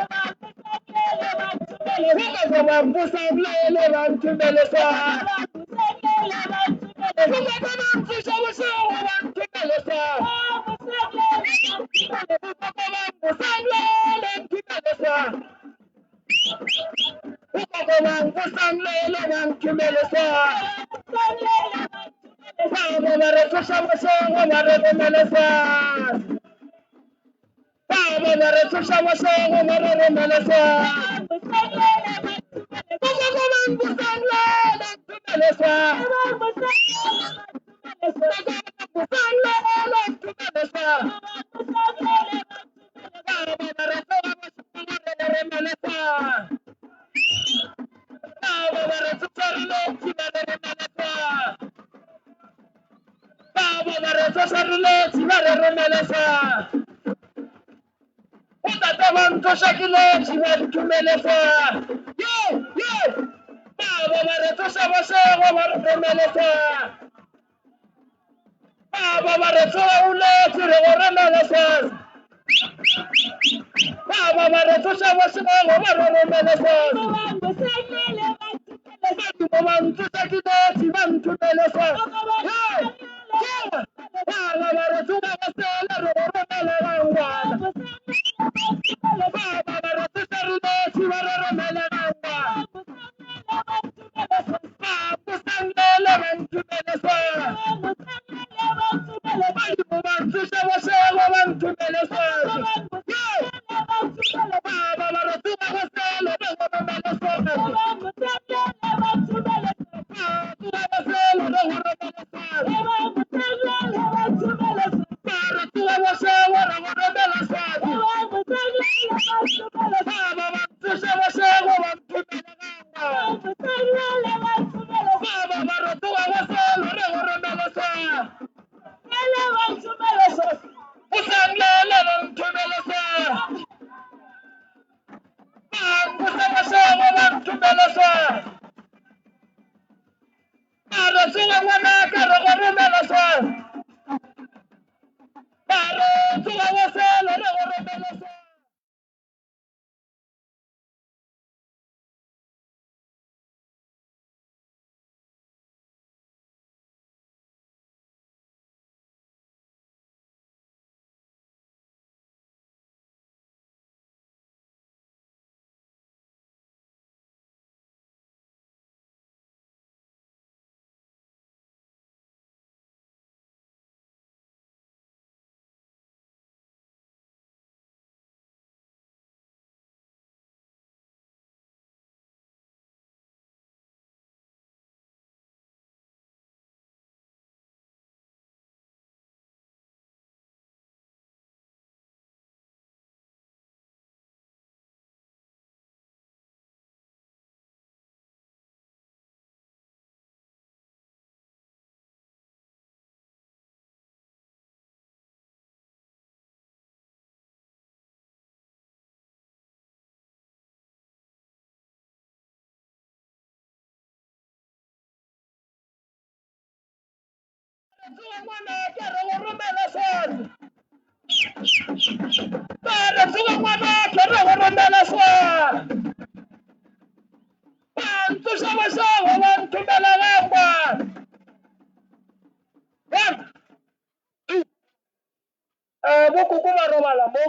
Bokoko ba robala mo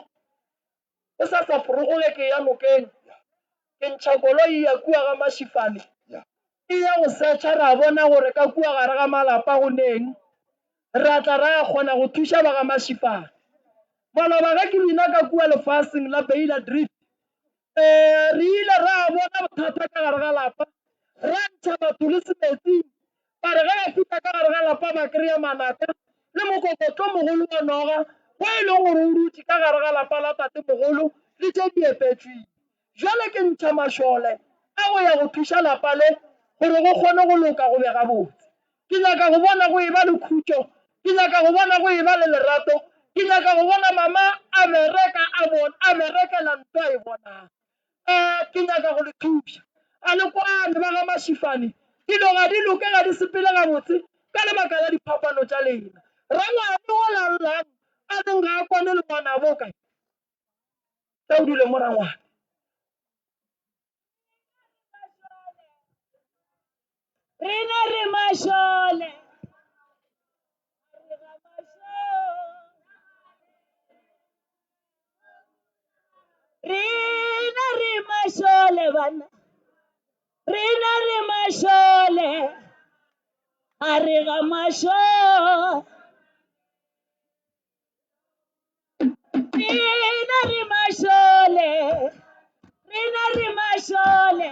o sa sa porogole ke ya nokeng ke ntšha koloi ya kua ga mašifane e ya go searcha ra bona gore ka kua gare ga malapa go neng ra tla ra kgona go thuša ba ga mašifane maloba ga ke bina ka kua lefaseng la Baila Drift re ile ra bona bothata ka gare ga lapa ra ntšha batho le semetsing ba re ge ba fita ka gare ga lapa ba kry-a manaka le mokokotlo mogolo wa noga go e leng gore o dutse ka gare ga lapa la tate mogolo le tše diepetsweng jale ke ntšha mašole a go ya go thuša lapa le gore go kgone go loka go be gabotse ke nyaka go bona go eba le khutšo ke nyaka go bona go eba le lerato ke nyaka go bona mama a berekela ntho a e bonang ke nyaka go le thuša a le kwane ba ga mašifane dilo ga di loke ga di sepele gabotse ka lebaka la diphapano tša lena rangwane o lallang a leng ga a kwane le ngwana bokae tša o dule mo rangwane rena re mashole rena re mashole bana rena re mashole a re ga mashole rena re mashole rena re mashole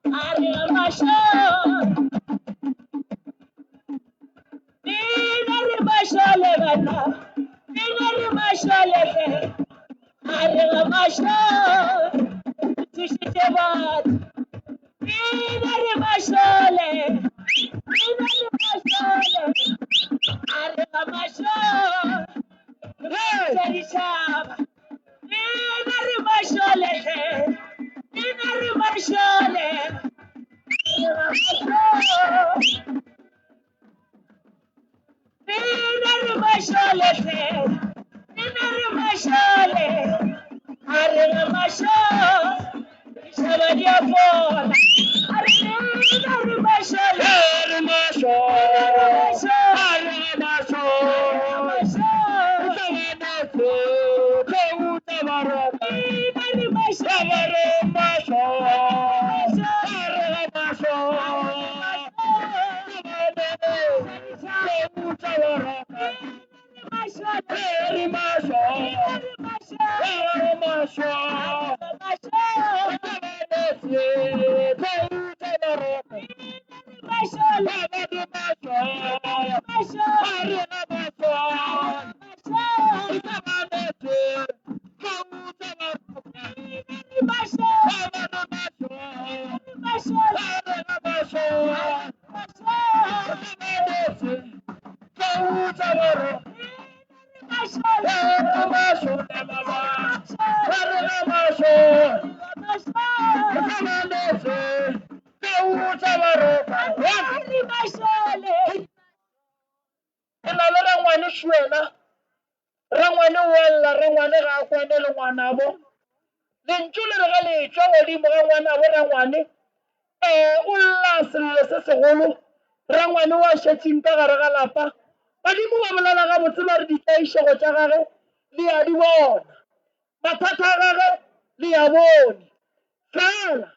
a re ga mashole rena re mashole bana rena re mashole a re ga mashole tshishite batho rena re mashole rena re mashole a re ga mashole Terishaba. Rena re mashole rena re mashole rena re mashole rena re mashole a re ga mashole Shaba dia fola a re rena re mashole Re masho, are masho, sabana ko, keu tabaraka. rena re mashole Sabare masho, are masho, sabana keu tabaraka. Re masho, are masho, sabana keu tabaraka. Rangwane Shwela, Rangwane Walla, Rangwane Rakwane, Rangwanabo, Lenchule Rale, Jawadi Rangwana, Rangwane, Ulla Sesolo, Rangwane was Shetin Karagalapa, Padimu Amalaka Mutular Dictation, Chagare, Lia Divon, Matatagare, Lia Bon, Sala,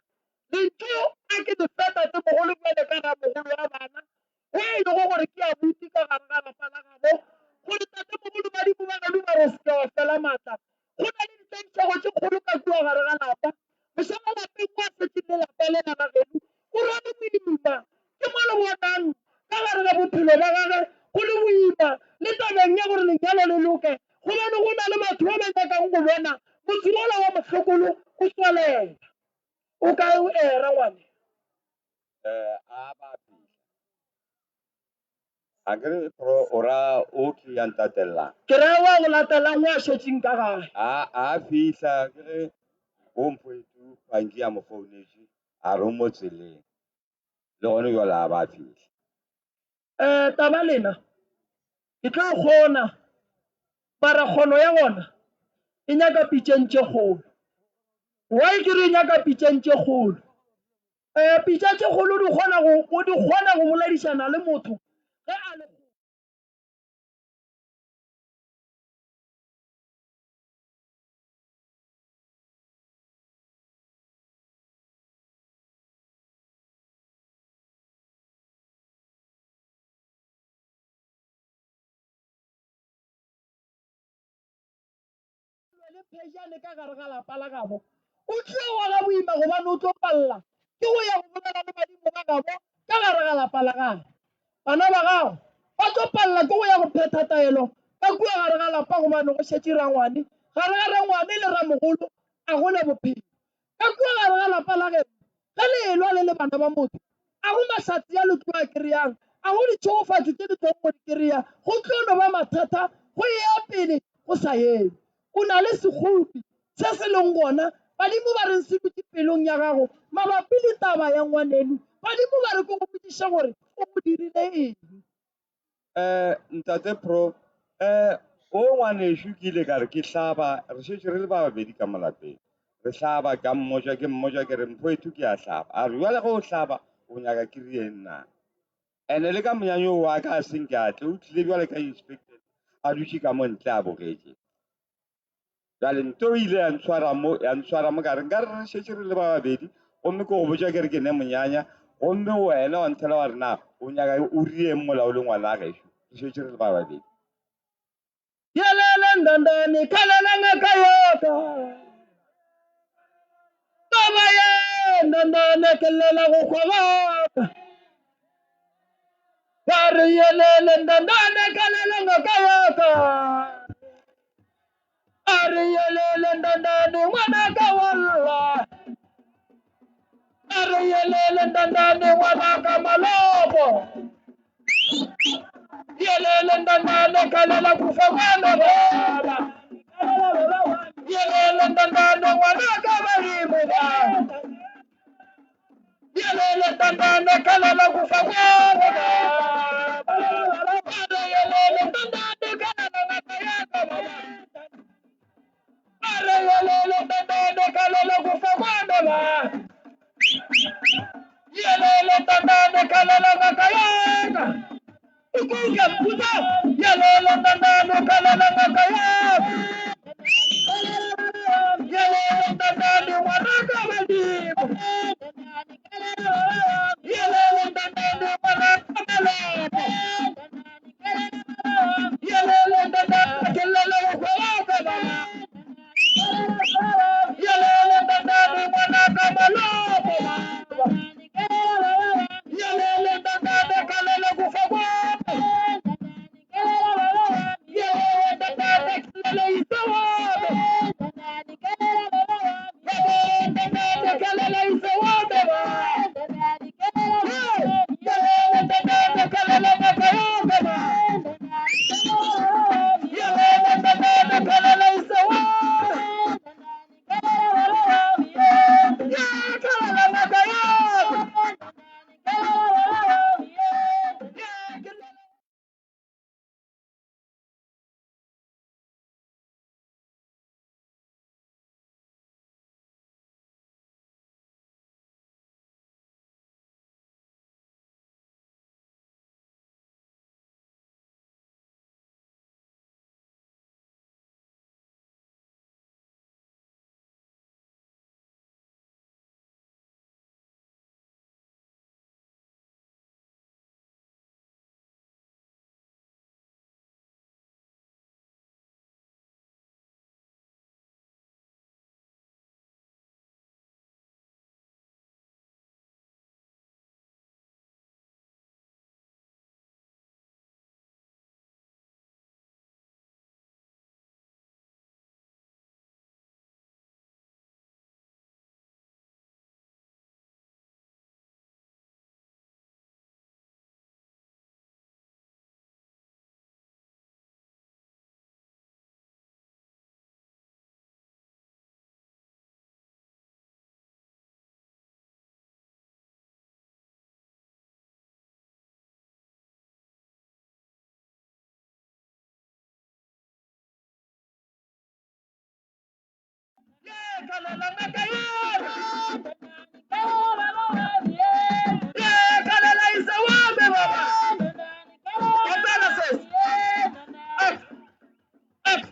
Lintu, I can defend at the Mohulu Karamu. Hey, no one can beat the Karagalapa. Kuri tata mulu bari buwa galu marosto salamata. Kuna ni tencha wacho kuru katua garagana apa. Misala la pingwa se chinde la pele na magelu. Kurani minimuma. Kemala wadan. Kagaraga bupilo bagaga. Kuli wima. Lita benya kuru ni nyalo ni luke. Kuna nukuna lima tuwa menjaka ungu wana. Musirola wa masukulu kuswale. Uka rawani. Aba agre pro ora oki antatella Kerawa ulatala mwashe chinkaga. a fisa agre ompoetu pangia mo foneji aromo tsele lo no yola ba fisa Tabalena. Ika khona. Para khono ya ngona. Inyaka pitšentše kgolo wa ke re nyaka pitšentše kgolo pitša tše kgolo di kgona go boledišana le motho ge a le le phejane ka gare ga lapa la gabo o tlo wa ga boima gobane o tlo palela ke go ya go bolela le badimo ba gabo ka gare ga lapa la gago bana ba gago ba tlo palela ke go ya go phetha taelo ka kua gare ga lapa gobane go šetše rangwane gare ga rangwane le ramogolo a gona bophelo ka kua gare ga lapa la geno ge le elwa le le bana ba motho a go masatsi a le tlo a kry-ang a go ditšhogofatso tse di tlong go di kry-a go tlo no ba mathata go ya pele go sa eme o na le sekgopi se se leng gona badimo ba reng se dutse pelong ya gago mabapi le taba ya ngwaneno badimo ba re ko go botsiša gore o go dirile eng ntate pro o ngwanešu ke ile ka re ke hlaba re šetše re le ba babedi ka malapeng re hlaba ka mmoja ke re mphoethu ke a hlaba a re jale ge o hlaba o nyaka ke rie nna ene le ka monyanyo wa ka a seng ke atle o tlile jwale ka inspected a dutse ka mo ntle a bogetse jale nto o ile ya ntshwara mo kare nka re šetše re le ba babedi gomme ke go botša ke re ke ne monyanya gomme wena wa nthela wa re na o nyaka o rieng molao le ngwana a gešo ke šetše re le ba babedi Yelele ndandani kalala ngakayoka. Baba ye ndandane kelela go khwaba. Bare yelele ndandane kalala ngakayoka. Are yelele ndandane wana ka walla. Are yelele ndandane wana ka malobo. Yelele ndandane kalala kufamana baba. Yelele ndandane wana ka barimu baba. Yelele ndandane kalala kufamana baba. Are yelele ndandane kalala ngakayaka baba. Are yelele ndandane kalala kufamana baba. Yelele ndandane kalala ngakayaka. Ukuka puta. Yelele ndandane kalala ngakayaka. Yelele ndandane wana ka barimu. Yelele ndandane wana ka malobo. Yelele ndandane kalala kufamana baba. Yelele ndandane wana ka malobo baba. Yelele ndandane kalala kufamana. Yelele ndandane kalala isawabe. Yelele ndandane kalala isawabe baba. Yelele ndandane kalala ngakayoka baba. Yelele ndandane kalala isawabe. Yeah, kalala ngakayoka. Yeah, kalala ngakayoka. Yeah, kalala isawabe baba. Abela says. Up, up,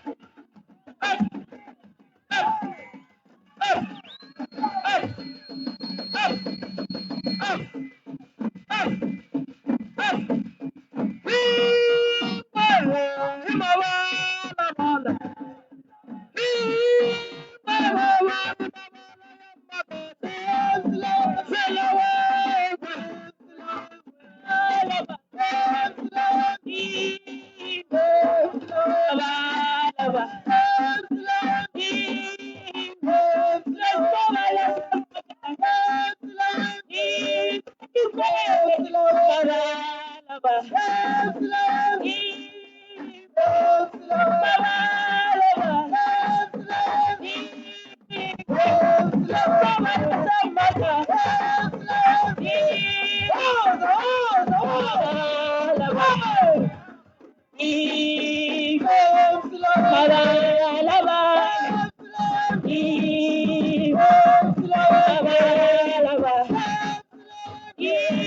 up, up, up, up, up, up, up, up.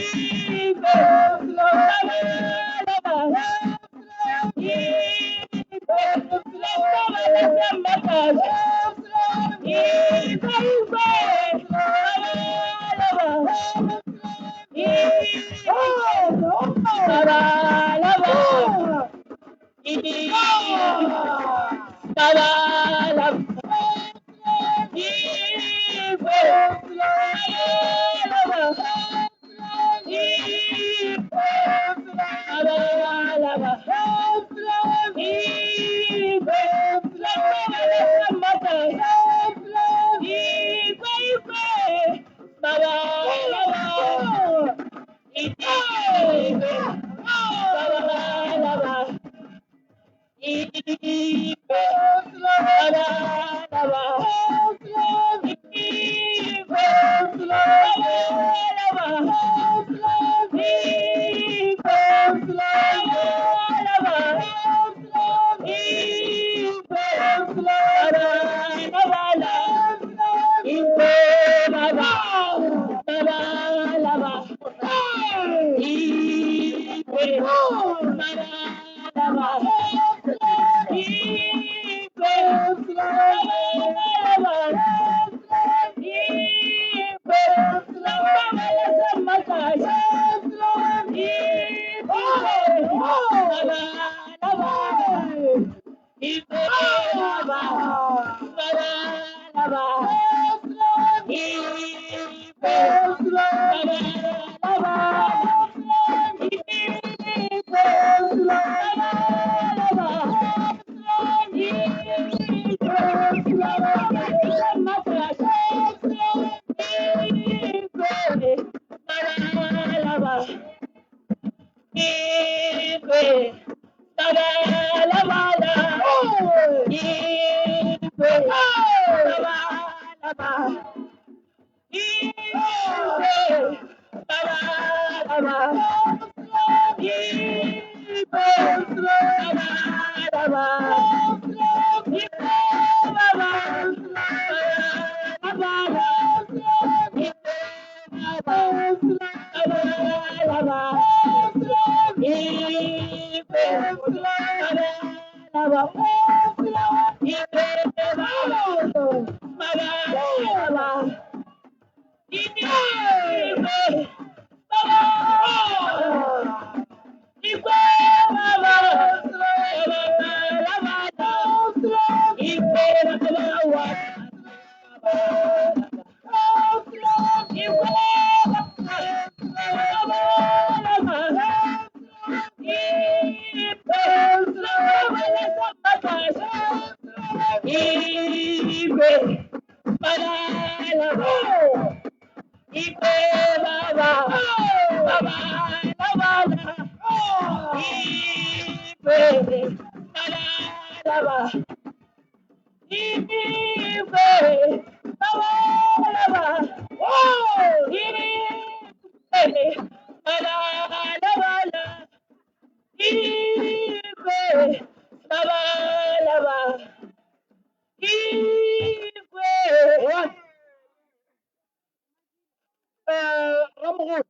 Ramogolo,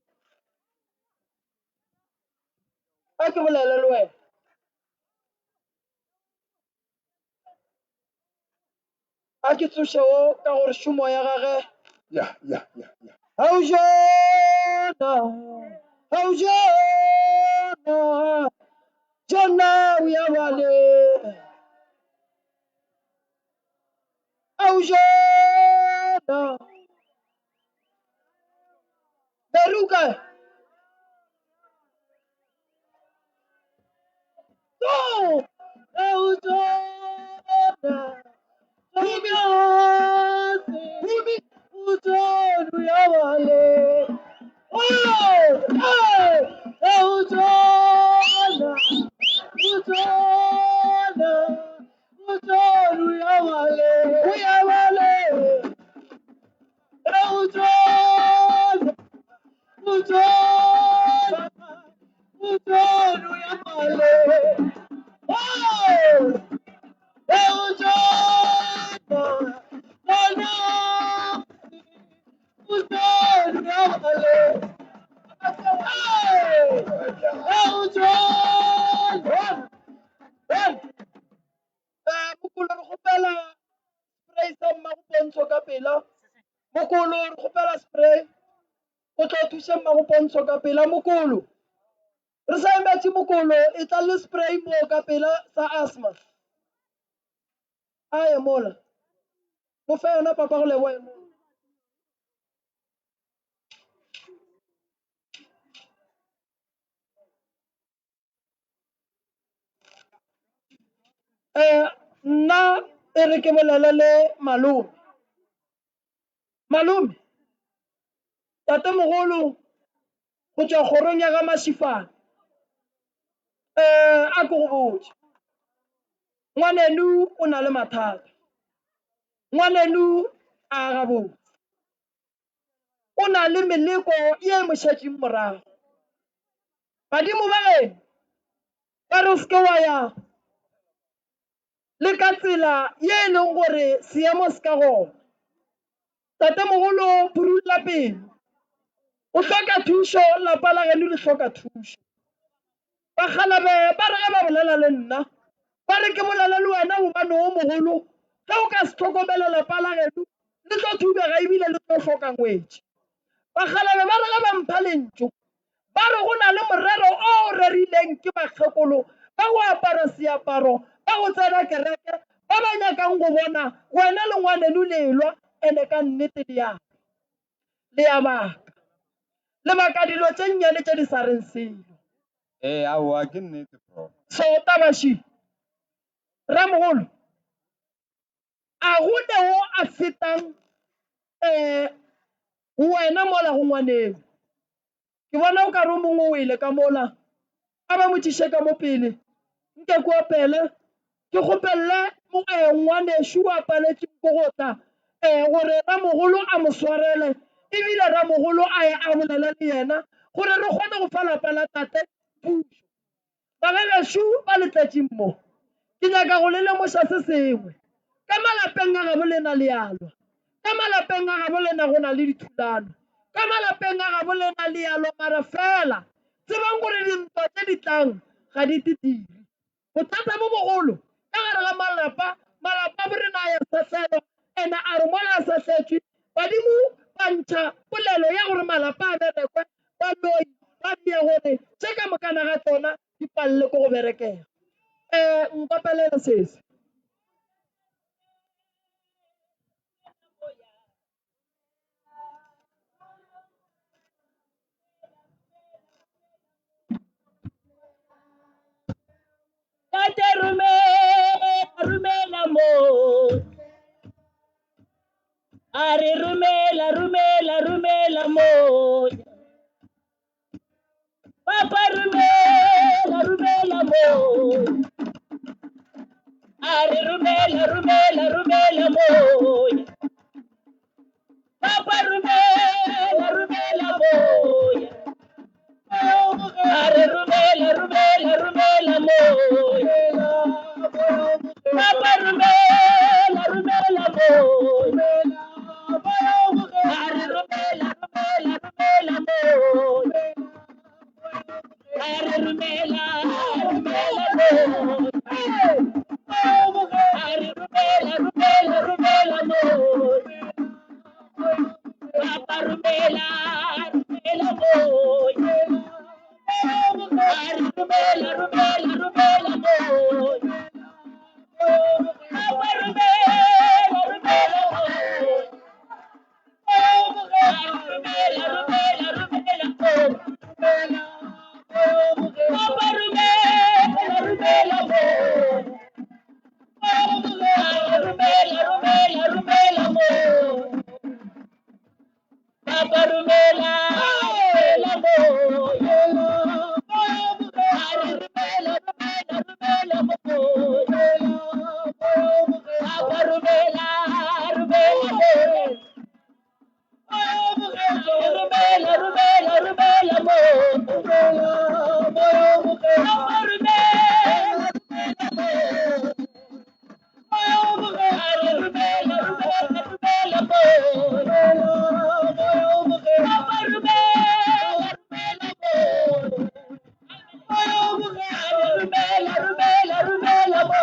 a ke bolela le wena. A ke tsošego ka gore šomo ya gage haujana jana o ya bale haujana beruka no haujana Rumi utonu ya wale utonu ya wale Mokolo re kgopela spray sa mmagopontsho ka pela. Mokolo re kgopela spray o tlo thuša mmagopontsho ka pela. Mokolo re sa emetse mokolo e tla le spray mo ka pela sa asthma a ye mola mo fe yona papa go leboa mo nna e re ke bolele le malome tatemogolo go tswa kgorong ya ga Masifane a ke go botse ngwanenu o na le mathata ngwanenu a ga botse o na le meleko ye mo šetšeng morago badimo ba geno ba re o seke wa ya le ka tsela ye e leng gore seemo se ka gona tatemogolo phurulla pelo o hloka thušo lapa la geno le hloka thušo bakgalabe ba re ge ba bolela le nna ba re ke bolela le wena gobane o mogolo ge o ka se tlhokomele lapa la geno le tlo thubega ebile le tlo hloka ngwetši bakgalabe ba re ge ba mpha lentšu ba re go na le morero o rerileng ke bakgekolo ba go apara seaparo ba go tsena kereke ba ba nyakang go bona wena le ngwanenu le elwa ene ka nnete le ya lebaka dilo tše nnyane tše di sa reng selo aowa ke nnete bro so tabaši ramogolo a go neo a fetang wena mola go ngwaneng ke bona o ka re o mongwe o ile ka mola a ba motšiše ka mo pele nke ko pele ke kgopelle ngwanešo o apaletšeng ko go tla gore ramogolo a mo swarele ebile ramogolo a ye a bolele le yena gore re kgone go fa lapa la tate pušo bagagešo ba letletšeng mo ke nyaka go le lemoša se sengwe ka malapeng a gabo lena lealwa ka malapeng a gabo lena go na le dithulano ka malapeng a gabo lena lealwa mara fela tsebang gore dintwa tse di tlang ga di titiri bothata bo bogolo ka gare ga malapa bo re na ya setlelo ene a re mola a setletšwe badimo ba ntšha polelo ya gore malapa a berekwe ba noi ba dia gore tše ka mokana ga tsona di palele ko go berekega nkopelele sese tate rumela mo a re rumela mo papa rumela mo a re rumela mo papa rumela mo a re rumela mo papa rumela mo a re rumela mo a re rumela mo Papa rumela mo rumela mo Papa rumela mo Papa rumela mo rumela mo Papa rumela mo rumela mo Papa rumela mo rumela mo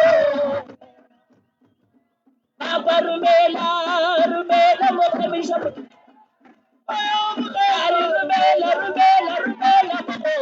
Papa rumela mo kamisha rumela mo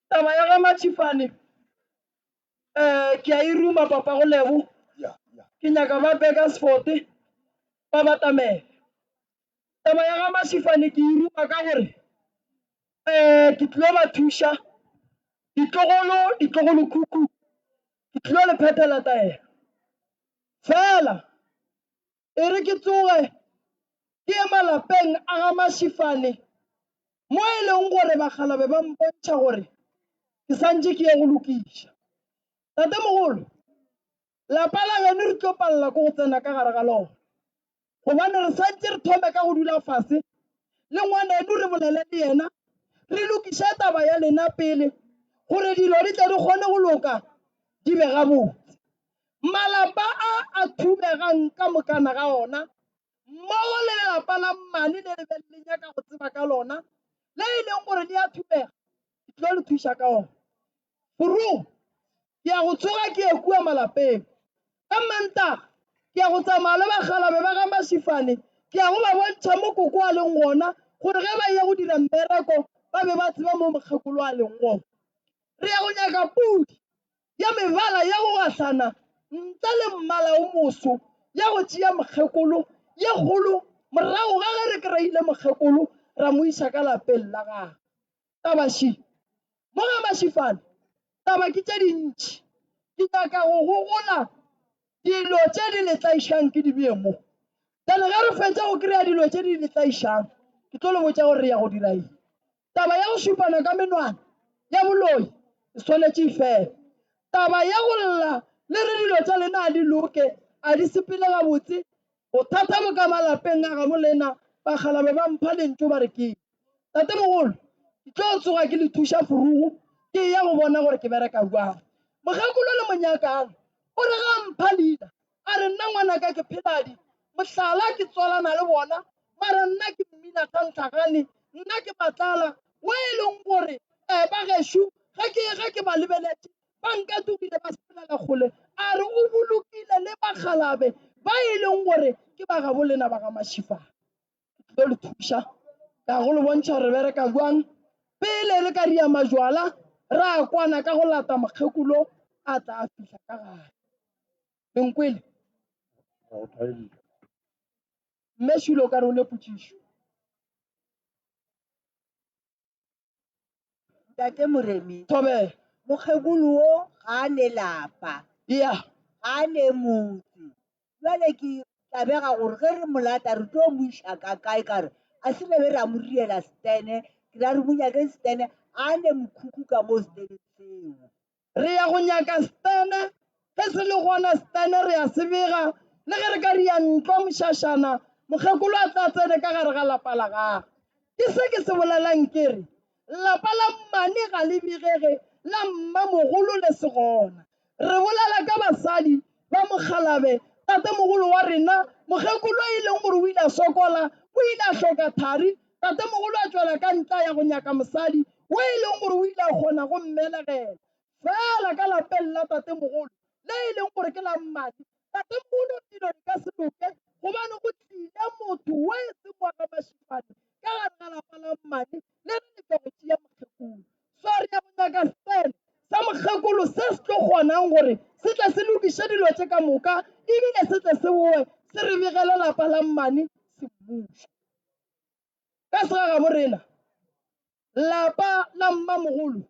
Taba ya ga Matshifane ke a e ruma papa go Lebo ke nyaka ba Bakersford ba batamela. Taba ya ga Matshifane ke e ruma ka gore ke tlo ba thuša ditlogolo kuku ke tlo le phethela taelo fela e re ke tsoge ke ye malapeng a ga Matshifane mo e leng gore bagalabe ba mpontšha gore ke santse ke ye go lokiša. Tatemogolo lapa la geno re tlo palela ko go tsena ka gare ga lona gobane re santse re thome ka go dula fase le ngwana eno re bolele le yena re lokiše taba ya lena pele gore dilo di tle di kgone go loka di be gabotse malapa a thubegang ka mokana ga ona mmogo le lelapa la mmane le lebe le nyaka go tseba ka lona le e leng gore le a thubega ke tlo le thuša ka ona borong ke ya go tsoga ke e kua malapeng ka mantaga ke ya go tsamaya le bagalabe ba ga Mašifane ke ya go ba bontšha mokoko a leng gona gore ge ba ye go dira mmereko ba be ba tseba mo mokgekolo a leng gona re ya go nyaka pudi ya mebala ya go gahlana ntle le mmala o moso ya go tšea mokgekolo ye kgolo morago ga ge re kry-ile mokgekolo ra mo isa ka lapeng la gagwe tabaši mo ga Mašifane taba ke tše dintšhi ke nyaka go gogola dilo tše di letlaišang ke di bee mo tane ge re fetša go kry-a dilo tše di letlaišang ke tlo le botša gore re ya go dira eng taba ya go šupana ka menwana ya boloi e swanetše e fela taba ya go lla le re dilo tša lena a di loke a di sepele gabotse bothata bo ka malapeng a gabo lena bagalabe ba mpha lentso ba re ke tate mogolo ke tlo tsoga ke le thuša furugu ke ya go bona gore ke bereka jwang mokgekolo le monyakang o re ga mpha leina a re nna ngwanaka ke pheladi mohlala ke tswalana le bona mara nna ke mmina tlantlagane nna ke matlala o e leng gore ba gešo ge ke ba lebeletse ba nka tokile ba sepelela kgole a re o bolokile le bagalabe ba e leng gore ke ba gabo lena ba ga Mašifane ke tlo le thuša ka go le bontšha gore bereka jwang pele le ka ria majwala ra kwana ka go lata mokgekulo a tla a fitlha ka gae lenkwele o thaile mme šilo ka re o lepotšišo Ntate Moremi, thobela mokgekolo o ga a ne lapa, ya ga a ne motse. Jwale ke tlabega gore ge re molata re tlo mo iša ka kae kare a se rebe ra mo riela stene ke ra re mo nyake stene a ne mokhukhu ka mo steneng seo. re ya go nyaka stene ge se le gona stene re ya se bega le ge re ka ria ntlo mošašana mokgekolo a tla tsene ka gare ga lapa la gage ke se ke se bolelang kere lapa la mmane ga le begege la mmamogolo le se gona re bolela ka basadi ba mokgalabe tate mogolo wa rena mokgekolo e leng gore o ile a sokola o ile a hloka thari tate mogolo a tswela ka ntle ya go nyaka mosadi o e leng gore o ile a kgona go mmelegela fela ka lapeng la tate mogolo le e leng gore ke la mmane tate mogolo dilo di ka se loke gobane go tlile motho o e seng wa ga Mašifane ka gare ga lapa la mmane le re le tlo go tšea mokgekolo so re ya go nyaka stene sa mokgekolo se se tlo kgonang gore se tle se lokiše dilo tše ka moka ebile se tle se boe se re begele lapa la mmane se mmuša ka sega ga borena lapa la mmamogolo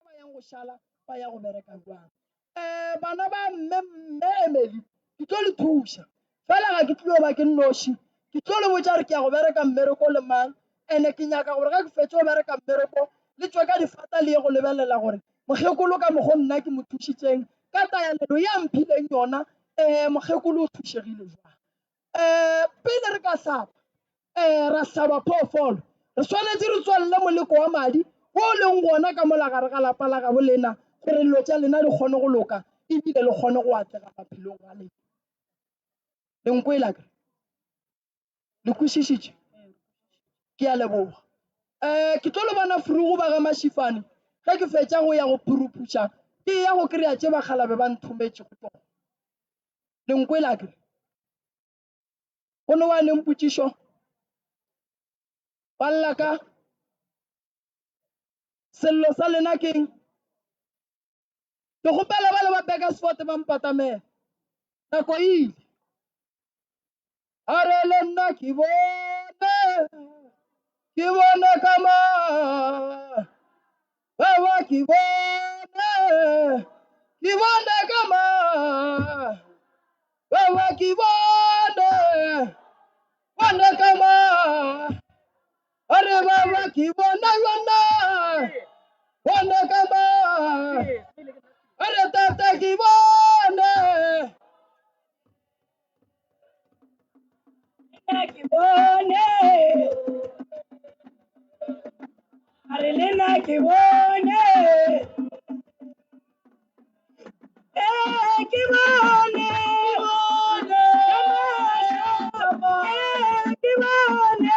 ba yang go šala ba ya go bereka jwang bana ba mme Emily ke tlo le thuša fela ga ke tlilo ba ke nnoši ke tlo le botša re ke ya go bereka mmereko le mang ande ke nyaka gore ge ke fetse go bereka mmereko le tswe ka difata le ye go lebelela gore mokgekolo ka mokgo nna ke mo thušitšeng ka tayanelo ya mphileng yona mokgekolo o thušegile jwang pele re ka hlapa ra hlaba phoofolo re swanetse re tswalle moleko wa madi o leng gona ka mola gare ga lapa la gabo lena gore dilo tša lena di kgone go loka ebile le kgone go atlega maphelong a lena lenkwela ka le kwešišitše ke a leboga ke tlo le bona furugu ba ga Mašifane ge ke fetša go ya go phuruphuša ke ya go kry-a tše bagalabe ba nthometše go tsona lenkwela ke go ne wa neng potšišo ballaka sello sa lena keng ke gopela ba le ba Bakersfort ba mpatamela nako ile a re le nna ke bone ka baba ke bone ka baba ke bone ka are baba ke bona yona bone ka are tata ke bone are lena ke bone ke bone ke bone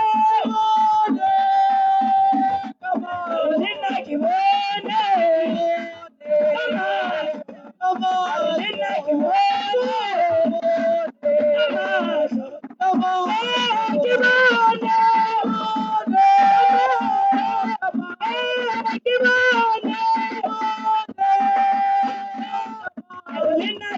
lena ke bone lena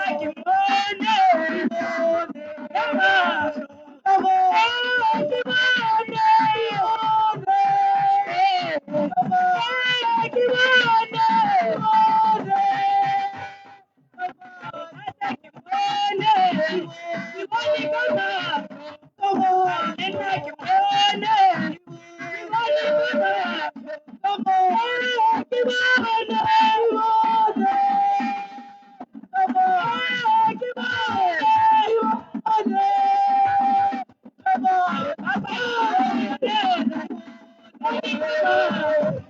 ke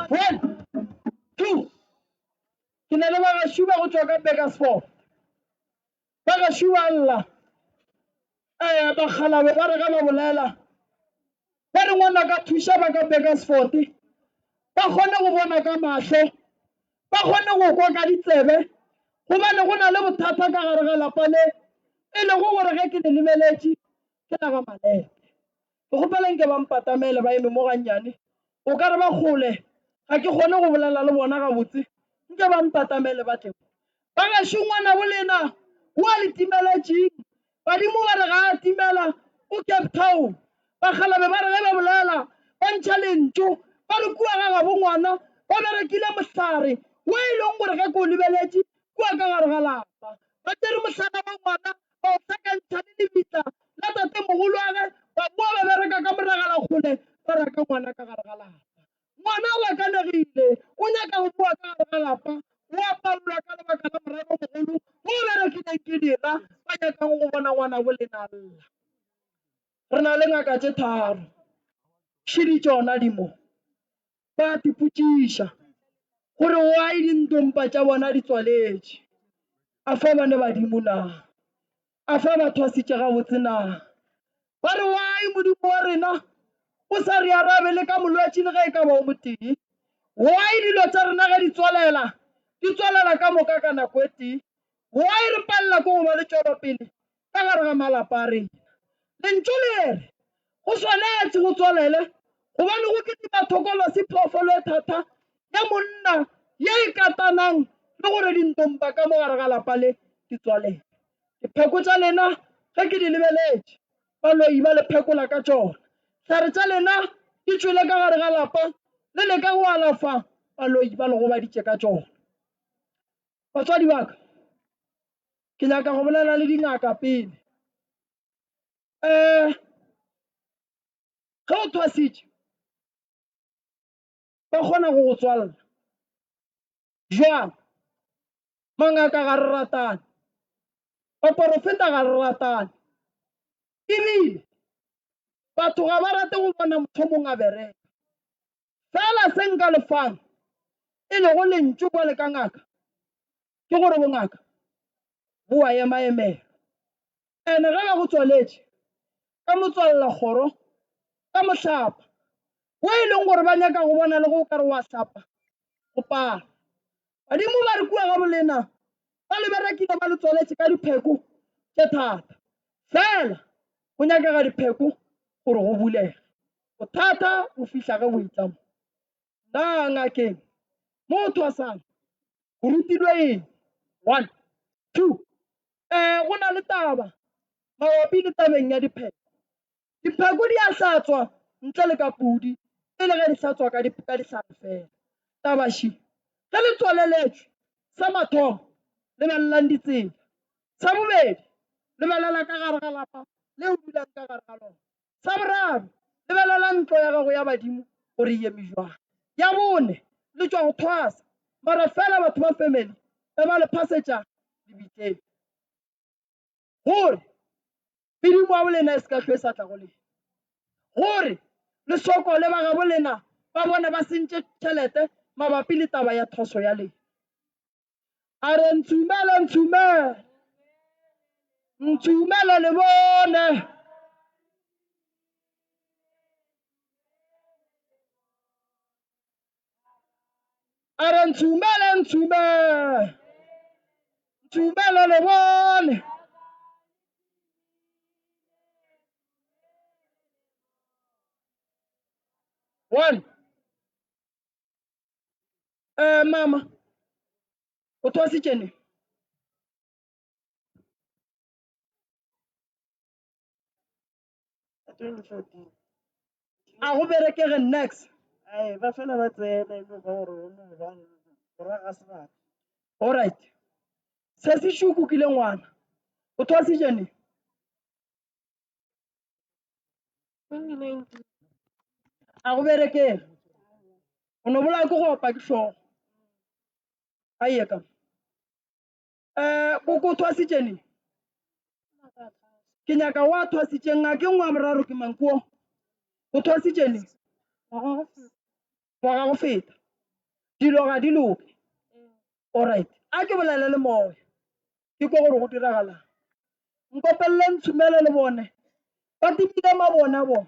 1 2 ke na le bagašo ba go tswa ka Bakersford bagašo ba lla bakgalabe ba re ga ba bolela ba re ngwana ka thuša ba ka Bakersford ba kgone go bona ka mahlo ba kgone go kwa ka ditsebe gobane go na le bothata ka gare ga lapa le e lego gore ge ke le lebeletše ke na ba malepe ke kgopeleng ke bampatamele ba eme mo gannyane o ka re ba kgole ga ke kgone go bolela le bona gabotse nke bampatamele batle ba gašo ngwana bolena o a le timeletšeng badimo ba re ga a timela o Cape Town bakgalabe ba re ge ba bolela ba ntšha lentšu ba re kua ga gabo ngwana ba berekile mohlare o e leng gore ge ke o lebeletše kua ka gare ga lapa ba tsere mohlare wa ngwana ba o hlakantšha le lebitla la tate mogolo age ba boa ba bereka ka moragalakgole ba reka ngwana ka gare ga lapa ngwana o akanegile o nyaka go bua ka gare ga lapa o apalelwa ka lebaka la morero mogolo mo o berekileng ke dira ba nyakang go bona ngwana bolenalla re na le ngaka tše tharo šidi tšona dimo ba tipotšiša gore why dintompa tša bona di tswaletše a fa bane badimo na a fa batho a sitše gabotse na ba re why modimo wa rena o sa re arabe le ka molwetši le ge e ka ba o motee why dilo tša rena ge di tswalela ka moka ka nako e tee why re palela ko go ba le tšwelopele ka gare ga malapa a rena lentšu le ere go swanetse go tswalele gobane go ketima thokolosi phoofolo e thata ya monna ye e katanang le gore dintompa ka mo gare ga lapa le di tswalele dipheko tša lena ge ke di lebeletše baloi ba le phekola ka tšona hlare tša lena di tšwele ka gare ga lapa le le ka go alafa baloi ba lego baditše ka tšona batswadi baka ke nyaka go bolela le dingaka pele ge o thwasitše ba kgona go go tswalela jwang mangaka ga re ratane baporofeta ga re ratane ebile batho ga ba rate go bona motho mongwe a bereka fela se nka lefang e lego lentšu kwa le ka ngaka ke gore bongaka bo a emaemela ene ge ba go tswaletše ka motswalela kgoro ka mohlapa wo e leng gore ba nyaka go bona le go ka re wa hlapa go pala badimo ba re kua ga bolena ba le berekile ba le tswaletše ka dipheko tše thata fela go nyakega dipheko gore go bulege bothata bo fihla ge bo itlamo na ngakeng mo o thwasang go rutilwe eng 1 2 go na le taba mabapi le tabeng ya dipheko dipheko di a hlatswa ntle le ka pudi e le ge di hlatswa ka dihlare fela tabaši ge le tswaleletšwe sa mathomo lebelelang ditsela sa bobedi lebelela ka gare ga lapa le o dulang ka gare ga lona sa boraro lebelela ntlo ya gago ya badimo gore e eme jwang ya bone le tšwa go thwasa mara fela batho ba family be ba le phasetša lebitleng gore bedimo wa bolena e se ka hlwe sa tla go lena gore lesoko le ba ga bolena ba bone ba sentše tšhelete mabapi le taba ya thoso ya lena a re ntshumele le bone a re ntshumele le bone one mama o thwasitše ne a go berekege next ba fela ba tsena e no ba gore o no ba gore ga sebaka alright se se šuku kile ngwana o thwasitše ne 2019 a go berekege o no bolaya ke go opa ke hlogo a ye ka ko thwasitše ne ke nyaka wa thwasitšeng ngakeng wa boraro ke mankuo o thwasitše ne ngwaga go feta dilo ga di loke. Alright, a ke bolele le moya ke ko gore go diragalang. Nkopelele ntshumele le bone ba timile mabona bona.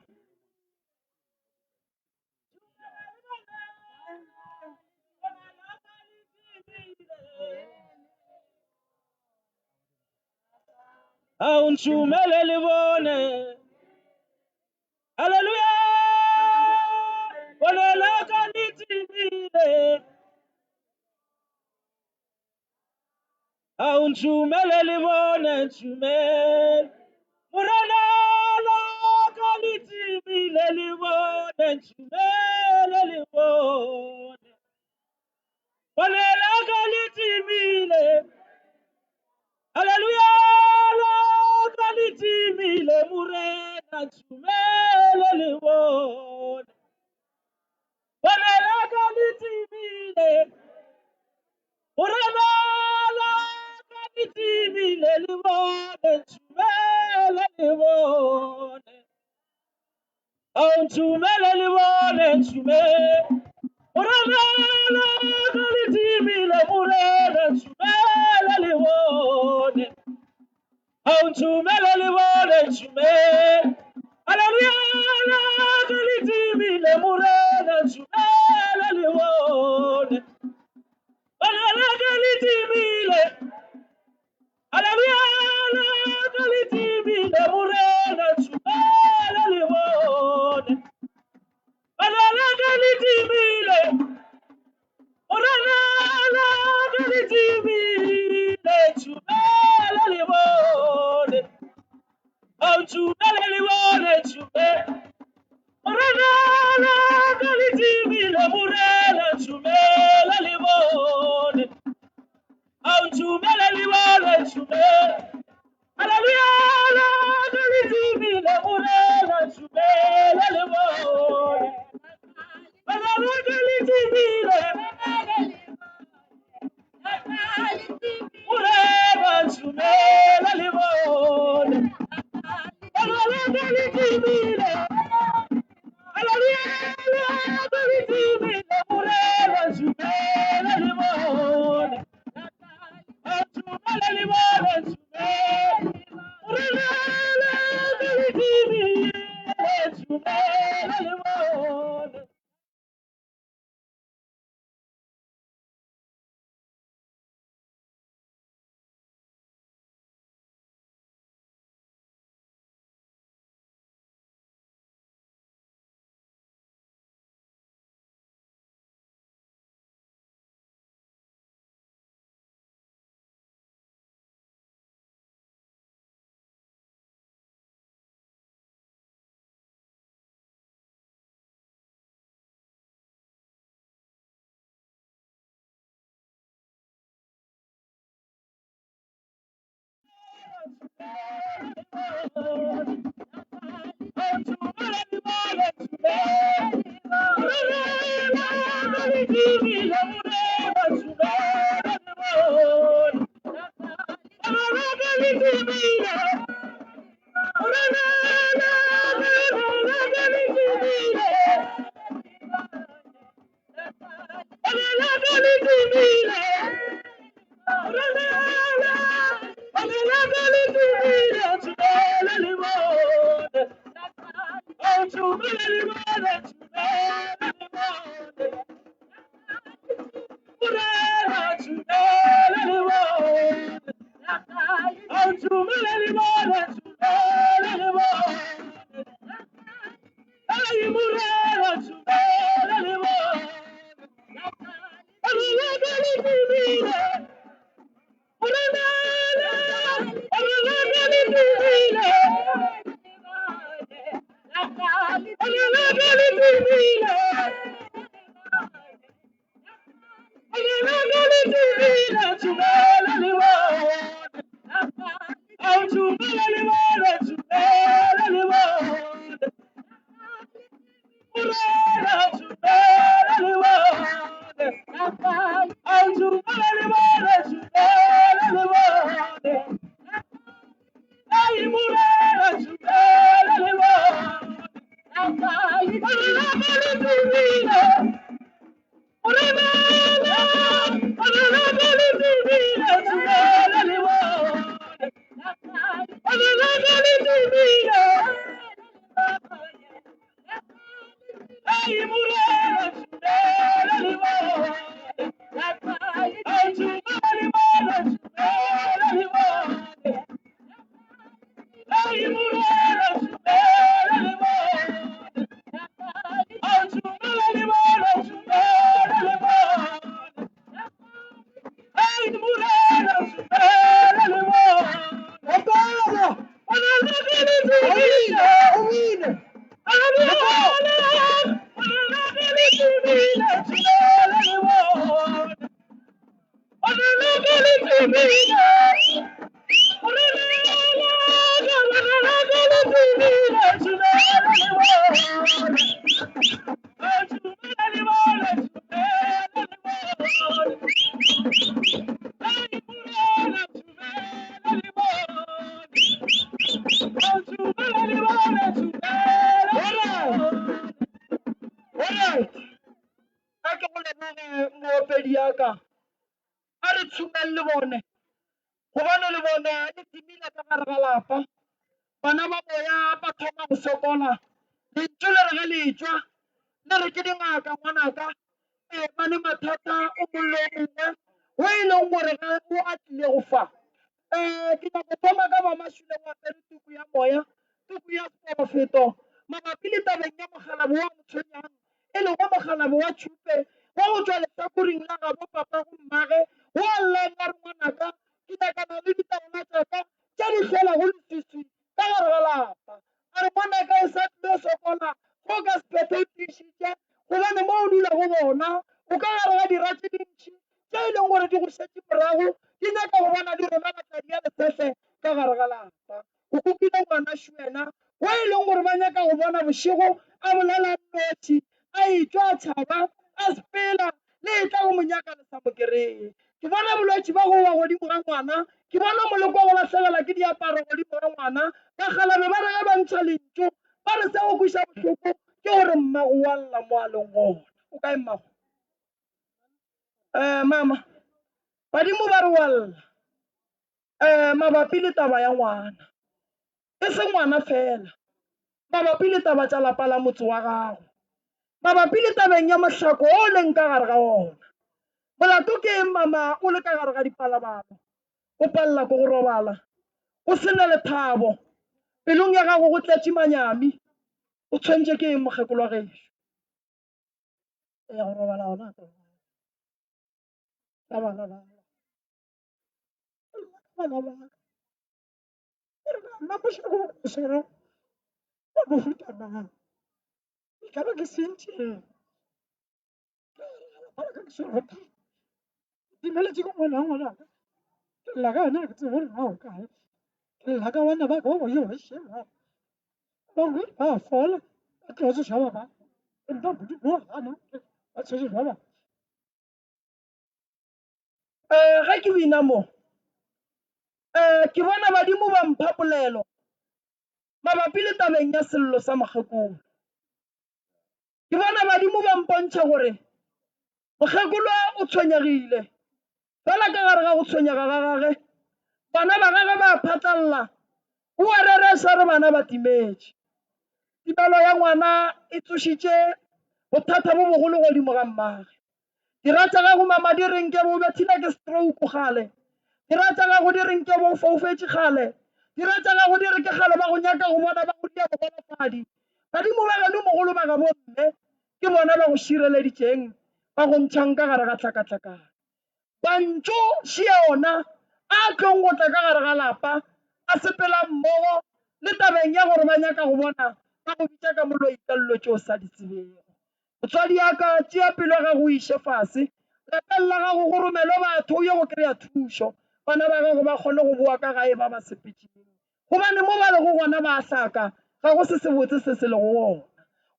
Ntshumele le bone. Haleluya. Bone la ka le timile. Ntshumele le bone, ntshumele. Morena la ka le timile le bone, ntshumele le bone. Bone la ka le timile. Haleluya, la ka le timile, morena, ntshumele le bone. Bone la ka le timile. Morena la ka le timile le bone, ntshumele le bone. Ntshumele le bone, ntshumele. Morena la ka le timile, morena, ntshumele le bone. Ntshumele le bone, ntshumele. Haleluya, la ka le timile, morena, ntshumele le bone. Bone la ka le timile. Haleluya, la ka le timile, morena, ntshumele le bone. Bone la ka le timile. Morena la ka le timile, ntshumele le bone. Ntshumele le bone, ntshumele. Morena la ka le timile, morena, ntshumele le bone. Ntshumele le bone, ntshumele. Haleluya, la ka le timile, morena, ntshumele le bone. Bone la ka le timile. Morena, ntshumele le bone. Bone la ka le timile. Haleluya, la ka le timile, morena, ntshumele le bone. Ntshumele le bone, ntshumele. Morena la ka le timile, ntshumele le bone. Alright, a ke go leboge moopedi yaka a re tshumeng le bone gobane le bone le timile ka gare ga lapa bana ba boya ba thoma go sokola lentšu le re ge le tšwa le re ke dingaka ngwanaka bane mathata o mollo o mongwe o e leng gore ge o a tlile go fa ke nyaka thoma ka bamašule wa pere tuku ya moya tuku ya profeto mabapi le tabeng ya mogalabo wa motshwenyang e lego mogalabo wa tšhupe wa go tswa lehlakoring la gabo papa go mmage wo llang a re ngwanaka ke nyakana le ditaola tsaka tša di hlela go leswiswi ka gare ga lapa a re ngwanaka e sa tlile sokola go ka sephetho o tiišitše gobane mo o dulago bona o ka gare ga dira tše dintšhi tše e leng gore di go šetše morago di nyaka go bona di romela tladi ya lesefe ka gare ga lapa o kukile ngwana šwena wo e leng gore ba nyaka go bona bošego a bolela nnotši a etšwa a tšhaba a sepela le e tla go monyaka le sa mo kereye ke bona bolwetši ba go wa godimo ga ngwana ke bona moleko wa go latlhegelwa ke diaparo godimo ga ngwana bagalabe ba re ge ba ntšha lentšu ba re se go kweša bohloko ke gore mmago wa lla mo a leng gona o kae mmago mama badimo ba re wa lla mabapi le taba ya ngwana e se ngwana fela mabapi le taba tša lapa la motse wa gago mabapi le tabeng ya mohlako o leng ka gare ga ona molato ke eng mama o le ka gare ga dipalabalo o palela ko go robala o sene lethabo pelong ya gago go tletše manyami o tshwentše ke eng mokgekolo wa gešo ya go robala ona ka ba ke sentše dimeletše ko ngwana ngwanaka ke lla ka yona ke tsebe gore na o kae ke lla ka bana ba ka ba yo šeba bangwe ba fola ba tlotse šaba ba empa modimo wa gana ba tshwere ba ba ge ke bina mo ke bona badimo ba mpha polelo mabapi le tabeng ya sello sa mokgekolo ke bona badimo ba mpontšha gore mokgekolo o tshwenyegile fela ka gare ga go tshwenyega ga gage bana ba gage ba phatlalla o a reresa re bana ba timetše timelo ya ngwana e tsošitše bothata bo bogolo godimo ga mmage dira tša gago mama di reng ke bo bethile ke stroke gale dira tša gago di reng ke bo foufetše gale dira tša gago di re ke gale ba go nyaka go bona ba go dia bogolofadi badimo ba geno mogolo ba ga bomme ke bona ba go šireleditšeng ba go ntšhang ka gare ga tlhakatlhakana bantšo šia ona a tlong go tla ka gare ga lapa a sepela mmogo le tabeng ya gore ba nyaka go bona ba go bitša ka mollo ikallo tšeo sa di tsebego motswadi yaka tšea pelo ya gago o iše fase lapeng la gago go romelwe batho o ye go kry-a thušo bana ba gago ba kgone go boa ka gae ba ba sepetšeng gobane mo ba lego gona ba hlaka ga go se se botse se se lego gona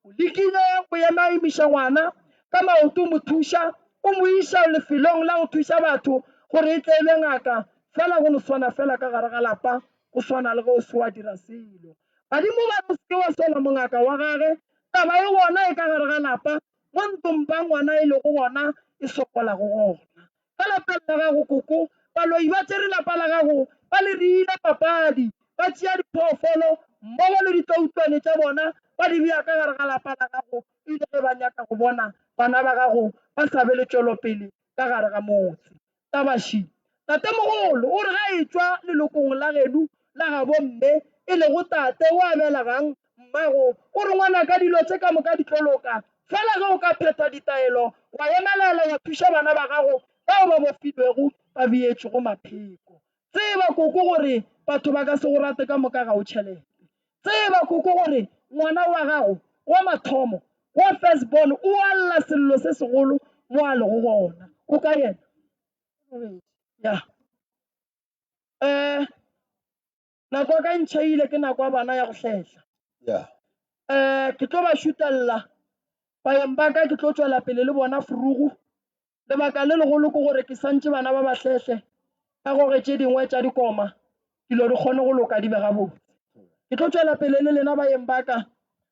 o lekile go ema emiša ngwana ka maoto mo thuša o mo iša lefelong la go thuša batho gore e tle e be ngaka fela go no swana fela ka gare ga lapa go swana le ge o se wa dira selo badimo ba re seke wa sola mongaka wa gage taba e gona e ka gare ga lapa mo ntompa ngwana e lego gona e sokolago gona ka lapeng la gago koko baloi ba tsere lapa la gago ba le riile papadi ba tšea diphoofolo mmogo le ditlautwane tša bona ba di bea ka gare ga lapa la gago ile ge ba nyaka go bona bana ba gago ba sa be le tšwelopele ka gare ga motse tabaši tatemogolo o re ga e tšwa lelokong la gedu la gabo mme e le go tate o abelagang mmago o re ngwana ka dilo tše ka moka di tloloka fela ge o ka phetha ditaelo wa emelela wa thuša bana ba gago bao ba bofilwego ba beetšego mapheko tseba koko gore batho ba ka se go rate ka moka ga o tšhelete tseba koko gore ngwana wa gago wa mathomo wa firstborn o a lla sello se segolo mo a lego gona o ka yena ya nako ka ntšhaile ke nako ya bana ya go hlehla ke tlo ba šutella baeng ba ka ke tlo tswela pele le bona furugu lebaka le legolo ke gore ke santse bana ba ba hlehla ka gore tše dingwe tša dikoma dilo di kgone go loka di be gabotse ke tlo tswela pele le lena baeng ba ka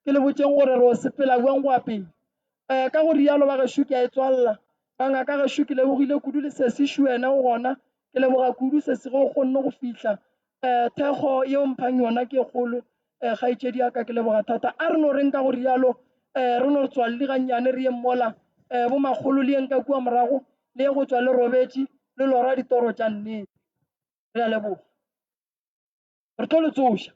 ke le botseng gore re o sepela buang go apeng ka go rialo ba gešo ke a e tswalela ba ngaka gešo ke lebogile kudu le se se šuena go gona ke leboga kudu se se go kgonne go fihla thekgo yeo mphang yona ke kgolo kgaetšedi ya ka ke leboga thata a re no reng ka go rialo re no re tswalle gannyane re ye mmola bo magolo le yeng ka kua morago le ye go tswa le robetše le lora ditoro tša nnete re a leboga re tlo le tsoša